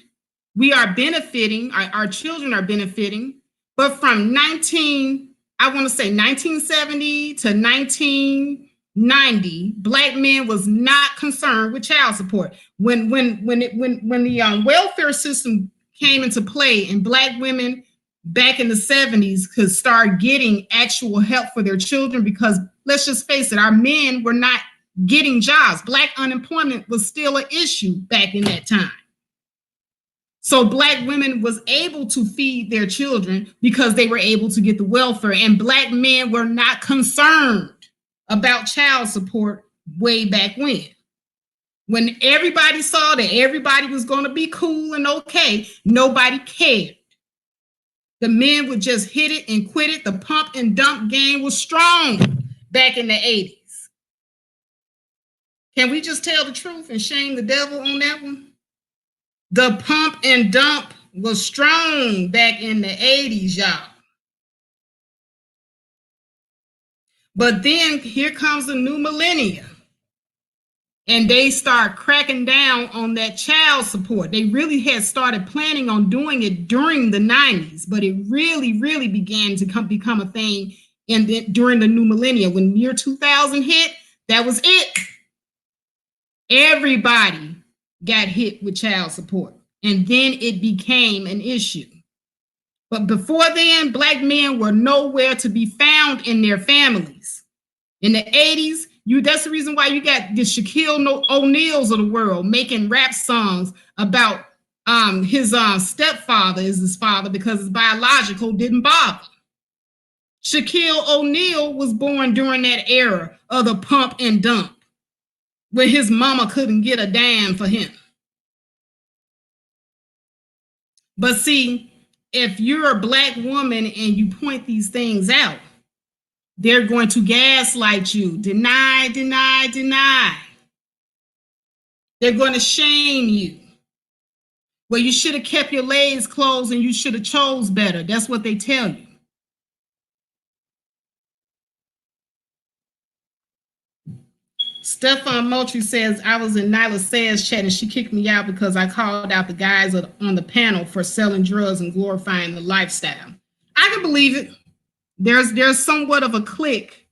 we are benefiting, our children are benefiting, but from 1970 to 1990, Black men was not concerned with child support. When the welfare system came into play and Black women back in the 70s could start getting actual help for their children, because let's just face it, our men were not getting jobs. Black unemployment was still an issue back in that time. So Black women was able to feed their children because they were able to get the welfare, and Black men were not concerned about child support way back when. When everybody saw that everybody was going to be cool and okay, nobody cared. The men would just hit it and quit it. The pump and dump game was strong back in the 80s. Can we just tell the truth and shame the devil on that one? The pump and dump was strong back in the 80s, y'all. But then here comes the new millennia. And they start cracking down on that child support. They really had started planning on doing it during the 90s, but it really, really began to become a thing during the new millennia. When year 2000 hit, that was it. Everybody got hit with child support, and then it became an issue. But before then, Black men were nowhere to be found in their families. In the 80s, that's the reason why you got the Shaquille O'Neals of the world making rap songs about his stepfather is his father because his biological didn't bother. Shaquille O'Neal was born during that era of the pump and dump, where his mama couldn't get a dime for him. But see, if you're a black woman and you point these things out, they're going to gaslight you, deny, deny, deny. They're going to shame you. Well, you should have kept your legs closed and you should have chose better. That's what they tell you. Stefan Moultrie says, I was in Nyla Sayers chat and she kicked me out because I called out the guys on the panel for selling drugs and glorifying the lifestyle. I can believe it. There's somewhat of a clique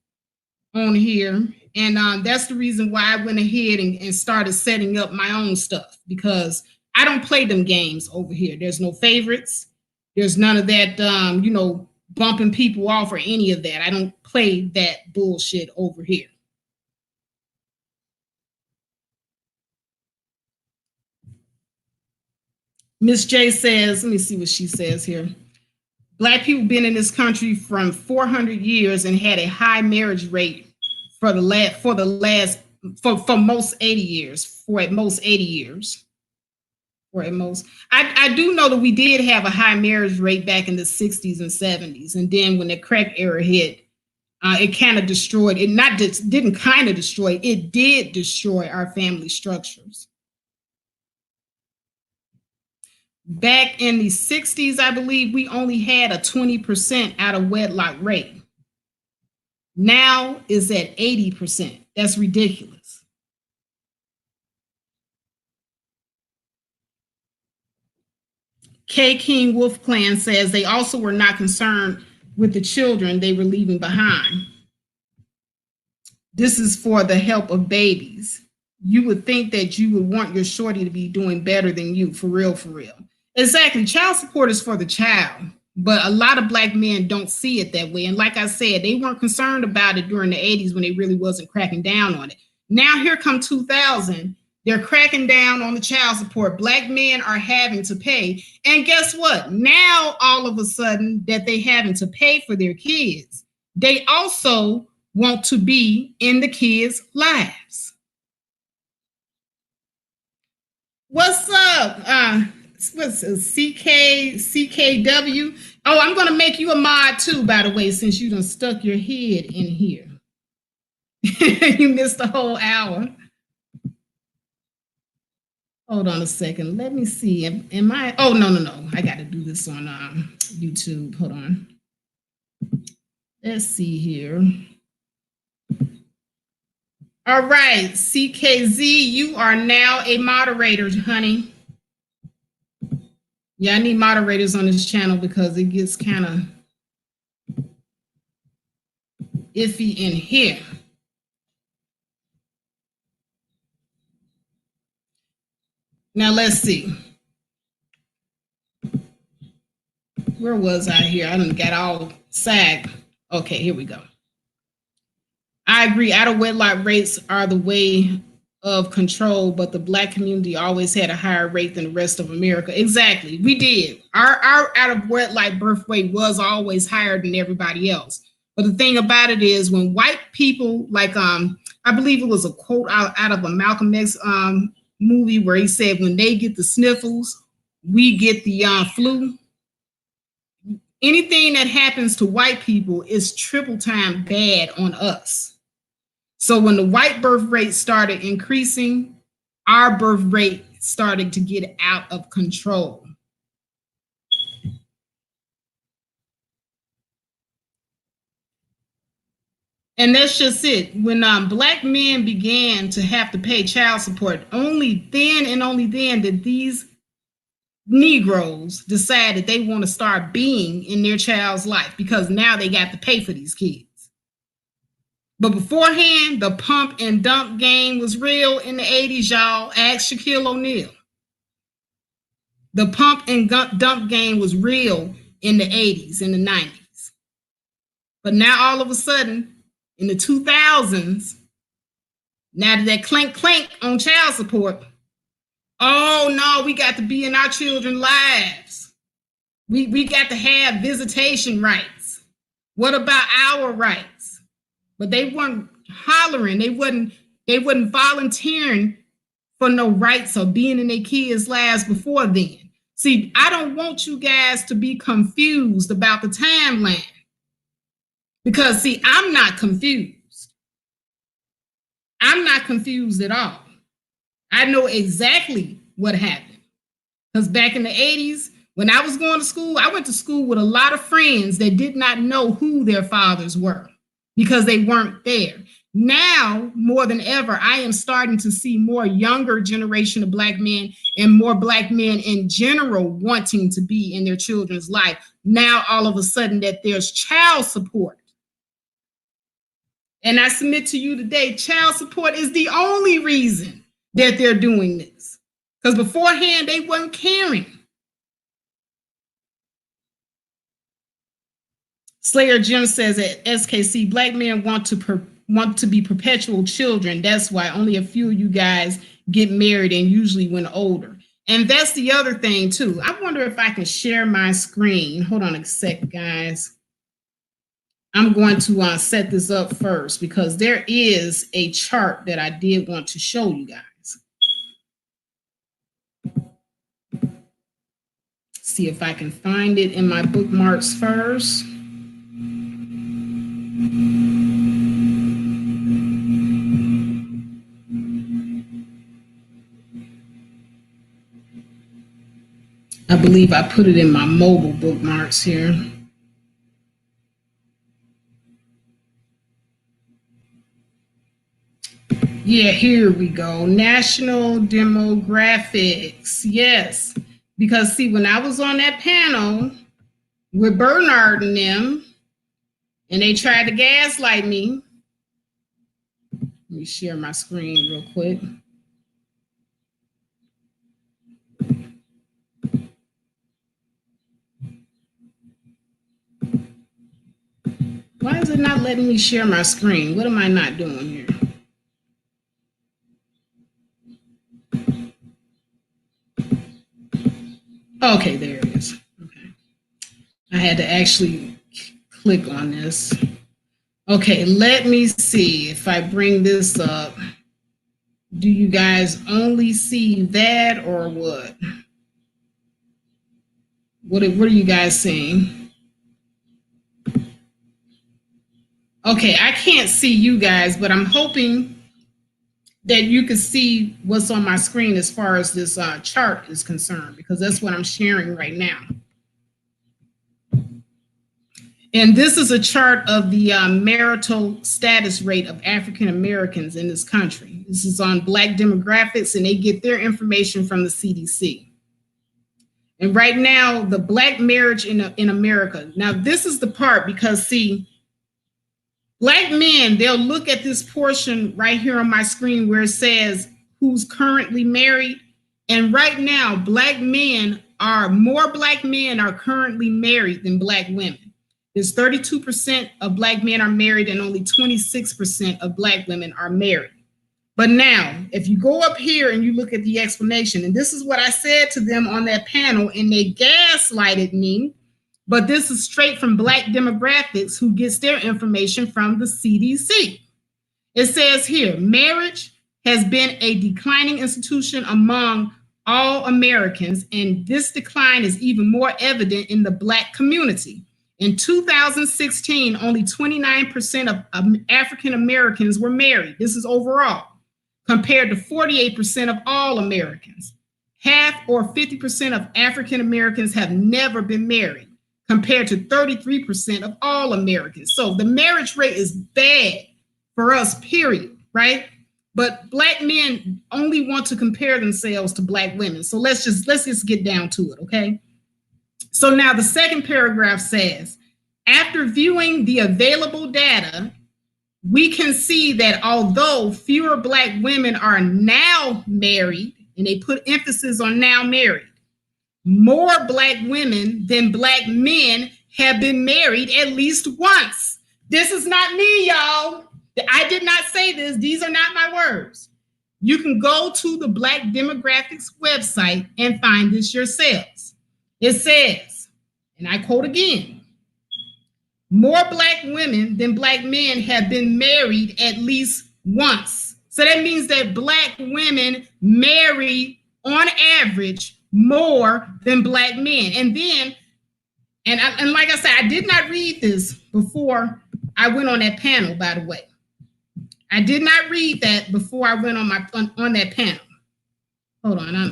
on here. And that's the reason why I went ahead and started setting up my own stuff, because I don't play them games over here. There's no favorites. There's none of that, bumping people off or any of that. I don't play that bullshit over here. Miss J says, let me see what she says here. Black people been in this country from 400 years and had a high marriage rate for most 80 years. For at most 80 years. Or at most, I do know that we did have a high marriage rate back in the 60s and 70s, and then when the crack era hit, it kind of destroyed it. Didn't kind of destroy it did destroy our family structures. Back in the 60s, I believe we only had a 20% out of wedlock rate. Now is at 80%. That's ridiculous. K. King Wolf Clan says they also were not concerned with the children they were leaving behind. This is for the help of babies. You would think that you would want your shorty to be doing better than you, for real, for real. Exactly. Child support is for the child, but a lot of black men don't see it that way. And like I said, they weren't concerned about it during the 80s when they really wasn't cracking down on it. Now here come 2000, they're cracking down on the child support. Black men are having to pay. And guess what? Now, all of a sudden that they having to pay for their kids, they also want to be in the kids' lives. What's up? What's CKW? Oh, I'm going to make you a mod too, by the way, since you done stuck your head in here. You missed the whole hour. Hold on a second. Let me see. Am I? Oh, no. I got to do this on YouTube. Hold on. Let's see here. All right, CKZ, you are now a moderator, honey. Yeah, I need moderators on this channel because it gets kind of iffy in here. Now let's see. Where was I here? I done got all sagged. Okay, here we go. I agree. Out of wedlock rates are the way of control, but the black community always had a higher rate than the rest of America. Exactly. We did. Our out of wedlock birth rate was always higher than everybody else. But the thing about it is when white people, like I believe it was a quote out of a Malcolm X movie where he said, when they get the sniffles, we get the flu. Anything that happens to white people is triple time bad on us. So when the white birth rate started increasing, our birth rate started to get out of control. And that's just it. When black men began to have to pay child support, only then and only then did these Negroes decide that they want to start being in their child's life, because now they got to pay for these kids. But beforehand, the pump and dump game was real in the 80s, y'all. Ask Shaquille O'Neal. The pump and dump game was real in the 80s, in the 90s. But now all of a sudden, in the 2000s, now that clank on child support, oh no, we got to be in our children's lives. We got to have visitation rights. What about our rights? But they weren't hollering. They wasn't volunteering for no rights or being in their kids' lives before then. See, I don't want you guys to be confused about the timeline. Because, see, I'm not confused. I'm not confused at all. I know exactly what happened. Because back in the 80s, when I was going to school, I went to school with a lot of friends that did not know who their fathers were because they weren't there. Now, more than ever, I am starting to see more younger generation of Black men and more Black men in general wanting to be in their children's life. Now, all of a sudden, that there's child support. And I submit to you today, child support is the only reason that they're doing this. Because beforehand, they weren't caring. Slayer Jim says at SKC, Black men want to be perpetual children. That's why only a few of you guys get married, and usually when older. And that's the other thing too. I wonder if I can share my screen. Hold on a sec, guys. I'm going to set this up first because there is a chart that I did want to show you guys. See if I can find it in my bookmarks first. I believe I put it in my mobile bookmarks here. Yeah, here we go. National demographics. Yes. Because see, when I was on that panel with Bernard and them, and they tried to gaslight me. Let me share my screen real quick. Why is it not letting me share my screen? What am I not doing here? Okay, there it is. Okay. I had to actually click on this. Okay, let me see if I bring this up. Do you guys only see that or what? What are you guys seeing? Okay, I can't see you guys, but I'm hoping that you can see what's on my screen as far as this chart is concerned, because that's what I'm sharing right now. And this is a chart of the marital status rate of African Americans in this country. This is on Black demographics, and they get their information from the CDC. And right now, the Black marriage in America. Now, this is the part because, see, Black men, they'll look at this portion right here on my screen where it says who's currently married. And right now, more Black men are currently married than Black women. There's 32% of Black men are married and only 26% of Black women are married. But now, if you go up here and you look at the explanation, and this is what I said to them on that panel, and they gaslighted me, but this is straight from Black demographics, who gets their information from the CDC. It says here, marriage has been a declining institution among all Americans, and this decline is even more evident in the Black community. In 2016, only 29% of African Americans were married. This is overall, compared to 48% of all Americans. Half or 50% of African Americans have never been married, compared to 33% of all Americans. So the marriage rate is bad for us, period, right? But Black men only want to compare themselves to Black women. So let's just get down to it, okay? So now the second paragraph says, after viewing the available data, we can see that although fewer Black women are now married, and they put emphasis on now married, more Black women than Black men have been married at least once. This is not me, y'all. I did not say this. These are not my words. You can go to the Black demographics website and find this yourselves. It says, and I quote again, more Black women than Black men have been married at least once. So that means that Black women marry on average more than black men. And then, and like I said, I did not read this before I went on that panel, by the way. I did not read that before I went on on that panel. Hold on, I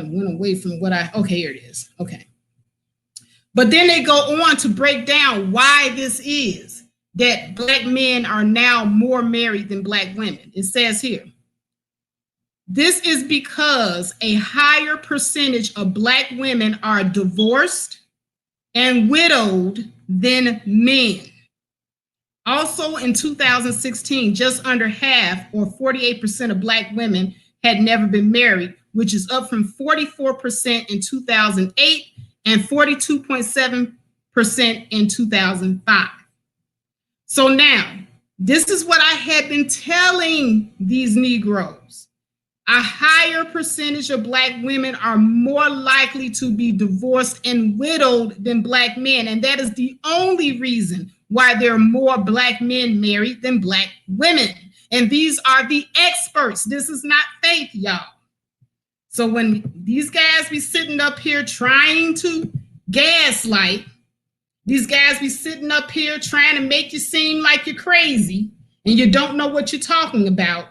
went away from okay, here it is. Okay. But then they go on to break down why this is that black men are now more married than black women. It says here, this is because a higher percentage of black women are divorced and widowed than men. Also in 2016, just under half, or 48% of black women had never been married, which is up from 44% in 2008 and 42.7% in 2005. So now, this is what I had been telling these Negroes. A higher percentage of black women are more likely to be divorced and widowed than black men. And that is the only reason why there are more black men married than black women. And these are the experts. This is not faith, y'all. So when these guys be sitting up here trying to gaslight, these guys be sitting up here trying to make you seem like you're crazy and you don't know what you're talking about,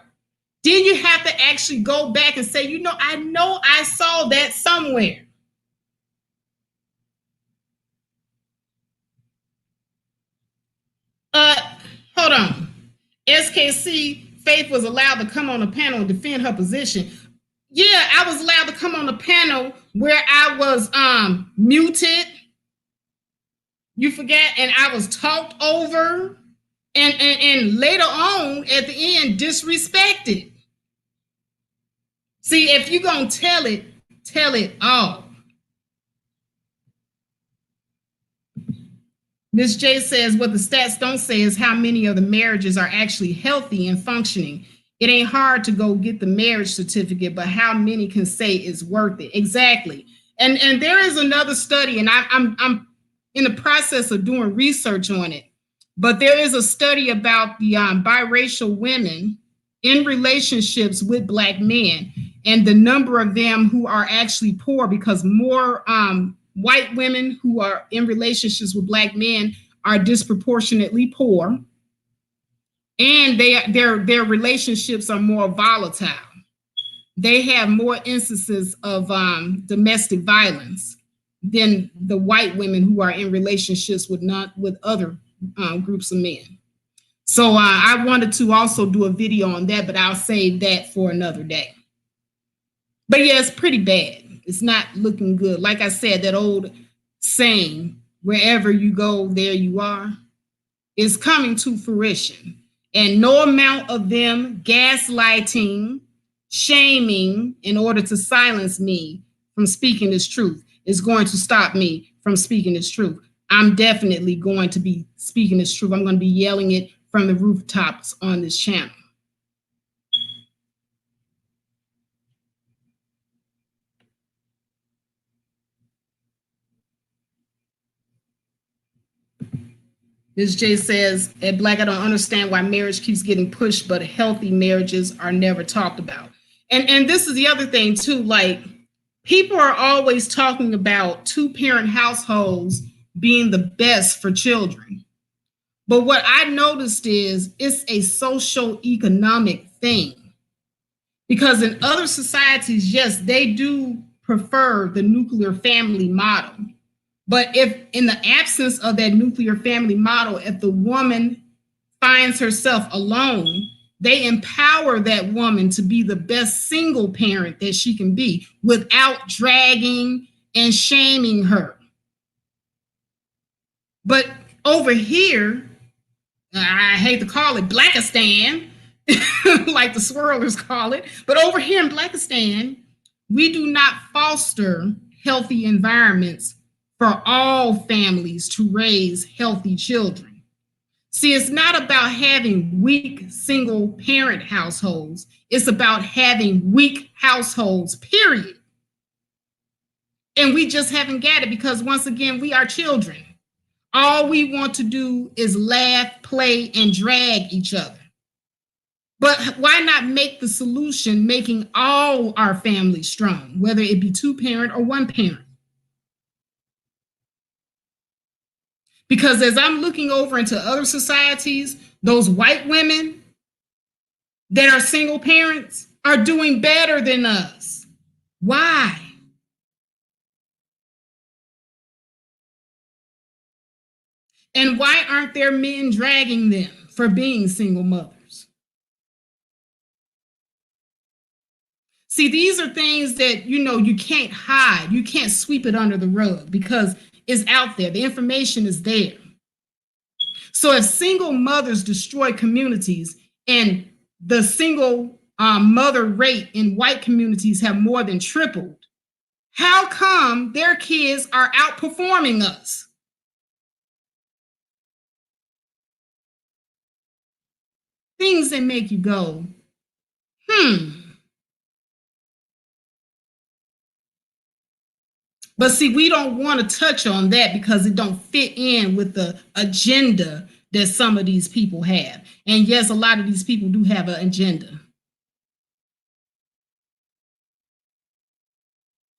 then you have to actually go back and say, I know I saw that somewhere. Hold on. SKC Faith was allowed to come on a panel and defend her position. Yeah, I was allowed to come on a panel where I was muted. You forget, and I was talked over, and later on at the end disrespected. See, if you're gonna tell it all. Ms. J says what the stats don't say is how many of the marriages are actually healthy and functioning. It ain't hard to go get the marriage certificate, but how many can say it's worth it? Exactly. And there is another study, and I'm in the process of doing research on it, but there is a study about the biracial women in relationships with black men and the number of them who are actually poor, because more white women who are in relationships with black men are disproportionately poor, and their relationships are more volatile. They have more instances of domestic violence than the white women who are in relationships with other groups of men. So I wanted to also do a video on that, but I'll save that for another day. But yeah, it's pretty bad. It's not looking good. Like I said, that old saying, wherever you go, there you are, is coming to fruition. And no amount of them gaslighting, shaming in order to silence me from speaking this truth is going to stop me from speaking this truth. I'm definitely going to be speaking this truth. I'm going to be yelling it from the rooftops on this channel. Ms. J says, at Black, I don't understand why marriage keeps getting pushed, but healthy marriages are never talked about. And this is the other thing too, like people are always talking about two-parent households being the best for children. But what I noticed is it's a socio-economic thing. Because in other societies, yes, they do prefer the nuclear family model. But if in the absence of that nuclear family model, if the woman finds herself alone, they empower that woman to be the best single parent that she can be without dragging and shaming her. But over here, I hate to call it Blackistan, like the swirlers call it, but over here in Blackistan, we do not foster healthy environments for all families to raise healthy children. See, it's not about having weak single parent households. It's about having weak households, period. And we just haven't got it because, once again, we are children. All we want to do is laugh, play, and drag each other. But why not make the solution making all our families strong, whether it be two parent or one parent? Because as I'm looking over into other societies, those white women that are single parents are doing better than us. Why? And why aren't there men dragging them for being single mothers? See, these are things that, you can't hide. You can't sweep it under the rug because it's out there. The information is there. So if single mothers destroy communities and the single mother rate in white communities have more than tripled, how come their kids are outperforming us? Things that make you go, But see, we don't want to touch on that because it don't fit in with the agenda that some of these people have. And yes, a lot of these people do have an agenda.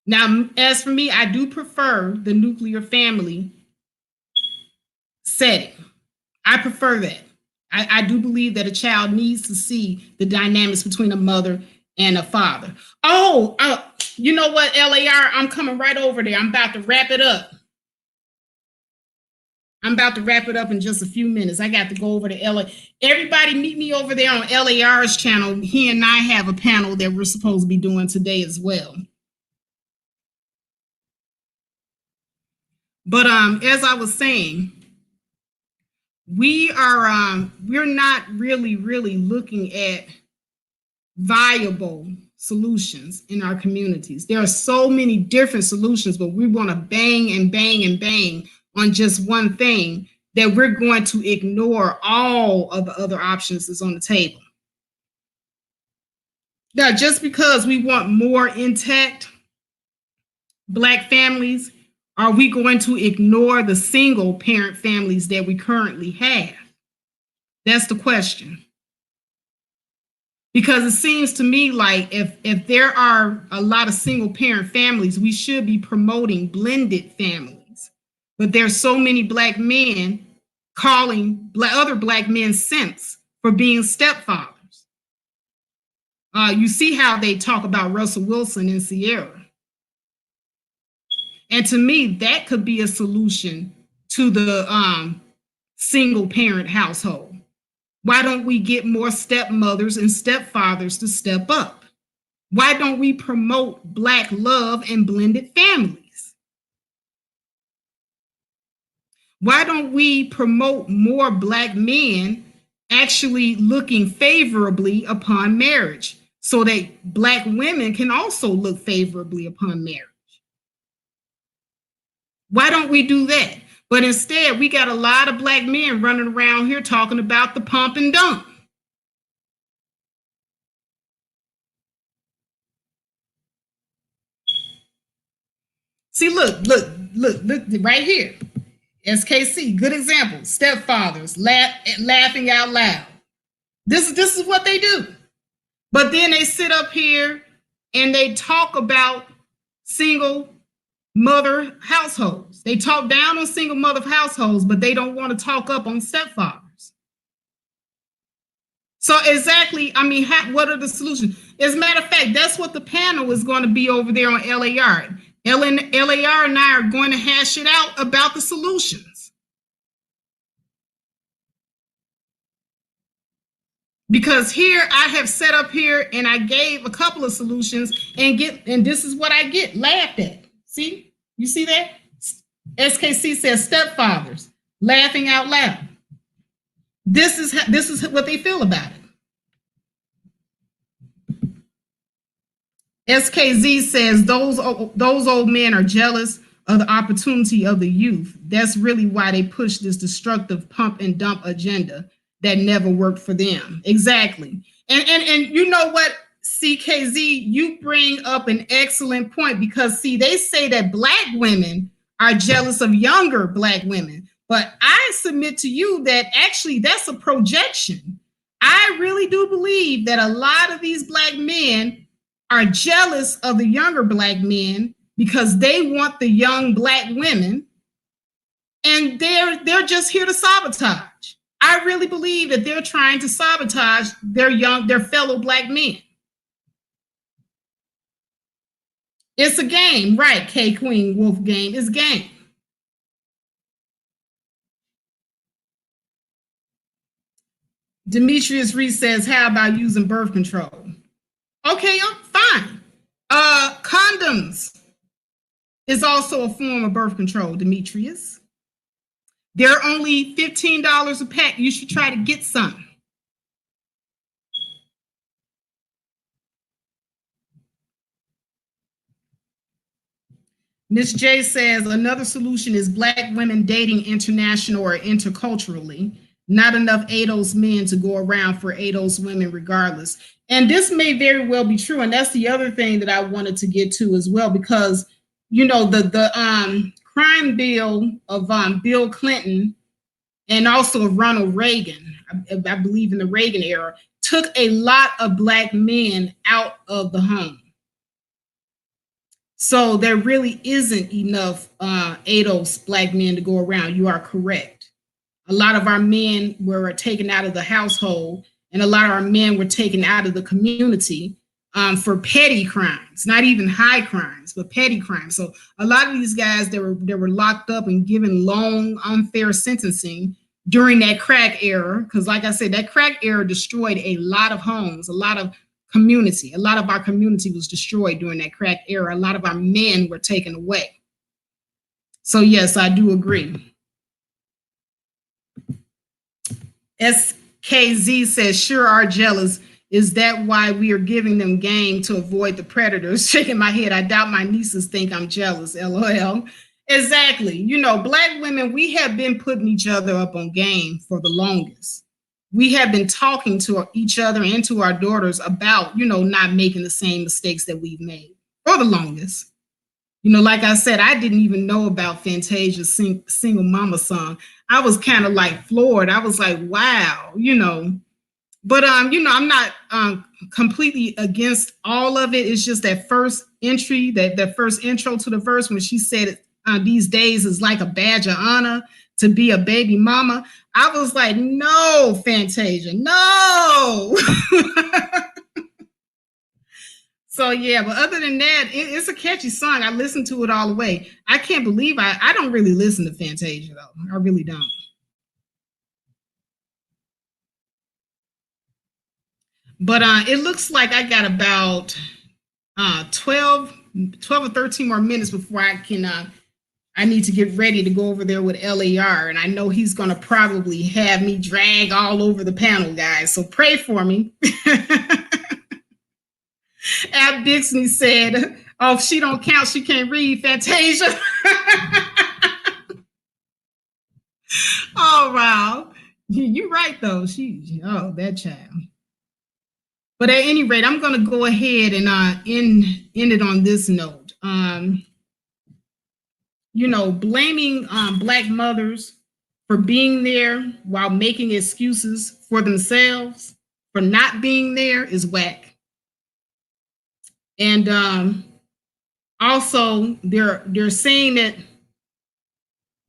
Now, as for me, I do prefer the nuclear family setting. I prefer that. I do believe that a child needs to see the dynamics between a mother and a father. Oh, you know what, LAR? I'm coming right over there. I'm about to wrap it up. I'm about to wrap it up in just a few minutes. I got to go over to LA. Everybody meet me over there on LAR's channel. He and I have a panel that we're supposed to be doing today as well. But as I was saying, we're not really looking at viable solutions in our communities. There are so many different solutions, but we want to bang and bang and bang on just one thing that we're going to ignore all of the other options that's on the table. Now, just because we want more intact Black families, are we going to ignore the single parent families that we currently have? That's the question. Because it seems to me like if there are a lot of single parent families, we should be promoting blended families. But there's so many Black men calling other Black men simps for being stepfathers. You see how they talk about Russell Wilson and Sierra. And to me, that could be a solution to the single parent household. Why don't we get more stepmothers and stepfathers to step up? Why don't we promote Black love and blended families? Why don't we promote more Black men actually looking favorably upon marriage so that Black women can also look favorably upon marriage? Why don't we do that? But instead, we got a lot of Black men running around here talking about the pump and dump. See, look right here. SKC, good example. Stepfathers laughing out loud. This is what they do. But then they sit up here and they talk about single mother households. They talk down on single mother households, but they don't want to talk up on stepfathers. So exactly, I mean, what are the solutions? As a matter of fact, that's what the panel is going to be over there on LAR. LAR and I are going to hash it out about the solutions. Because here I have set up here and I gave a couple of solutions and this is what I get laughed at. See, you see that? SKC says stepfathers laughing out loud. This is what they feel about it. SKZ says those old men are jealous of the opportunity of the youth. That's really why they push this destructive pump and dump agenda that never worked for them. Exactly. And you know what, CKZ, you bring up an excellent point because see, they say that Black women are jealous of younger Black women. But I submit to you that actually that's a projection. I really do believe that a lot of these black men are jealous of the younger black men because they want the young black women, and they're just here to sabotage. I really believe that they're trying to sabotage their fellow black men. It's a game, right? K Queen Wolf game. It's game. Demetrius Reese says, "How about using birth control?" Okay, fine. Condoms is also a form of birth control, Demetrius. They're only $15 a pack. You should try to get some. Miss J says another solution is black women dating international or interculturally. Not enough ADOS men to go around for ADOS women, regardless. And this may very well be true. And that's the other thing that I wanted to get to as well, because the crime bill of Bill Clinton and also Ronald Reagan, I believe in the Reagan era, took a lot of black men out of the home. So there really isn't enough ADOS black men to go around. You are correct. A lot of our men were taken out of the household, and a lot of our men were taken out of the community for petty crimes, not even high crimes, but petty crimes. So a lot of these guys they were locked up and given long, unfair sentencing during that crack era. Because like I said, that crack era destroyed a lot of homes, a lot of community. A lot of our community was destroyed during that crack era. A lot of our men were taken away. So yes, I do agree. SKZ says, sure are jealous. Is that why we are giving them game to avoid the predators? Shaking my head. I doubt my nieces think I'm jealous. LOL. Exactly. You know, black women, we have been putting each other up on game for the longest. We have been talking to each other and to our daughters about, not making the same mistakes that we've made for the longest. Like I said, I didn't even know about Fantasia's Single Mama song. I was kind of like floored. I was like, wow, But I'm not completely against all of it. It's just that first entry, that first intro to the verse when she said these days is like a badge of honor to be a baby mama. I was like, no, Fantasia, no. So yeah, but other than that, it's a catchy song. I listened to it all the way. I can't believe I don't really listen to Fantasia though. I really don't. But it looks like I got about 12 or 13 more minutes before I need to get ready to go over there with LAR. And I know he's going to probably have me drag all over the panel, guys. So pray for me. Ab Dixon said, oh, if she don't count, she can't read, Fantasia. Oh, wow. You're right, though. That child. But at any rate, I'm going to go ahead and end it on this note. Blaming Black mothers for being there while making excuses for themselves for not being there is whack. And also, they're saying that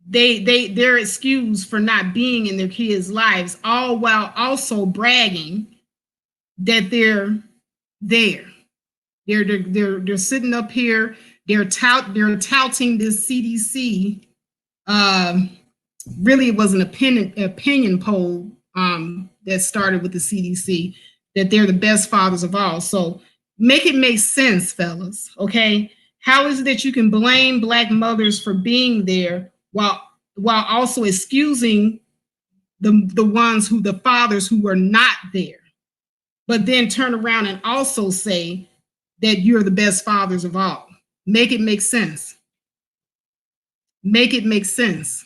they're excused for not being in their kids' lives, all while also bragging that they're there. They're sitting up here. They're touting this CDC. Really, it was an opinion poll that started with the CDC that they're the best fathers of all. So make it make sense, fellas. Okay, how is it that you can blame Black mothers for being there while also excusing the fathers who were not there, but then turn around and also say that you're the best fathers of all? Make it make sense. Make it make sense.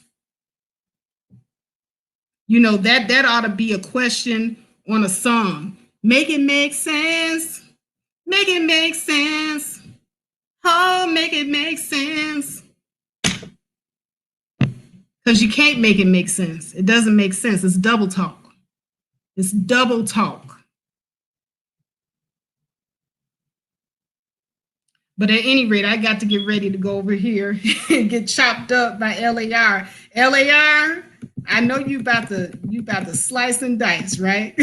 That ought to be a question on a song. Make it make sense. Make it make sense. Oh, make it make sense. Because you can't make it make sense. It doesn't make sense. It's double talk. It's double talk. But at any rate, I got to get ready to go over here and get chopped up by LAR. LAR, I know you about to slice and dice, right?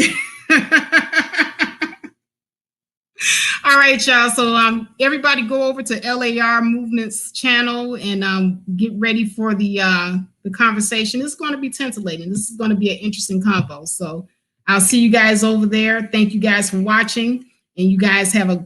All right, y'all. So everybody go over to LAR Movements channel and get ready for the conversation. It's going to be titillating. This is going to be an interesting convo. So I'll see you guys over there. Thank you guys for watching, and you guys have a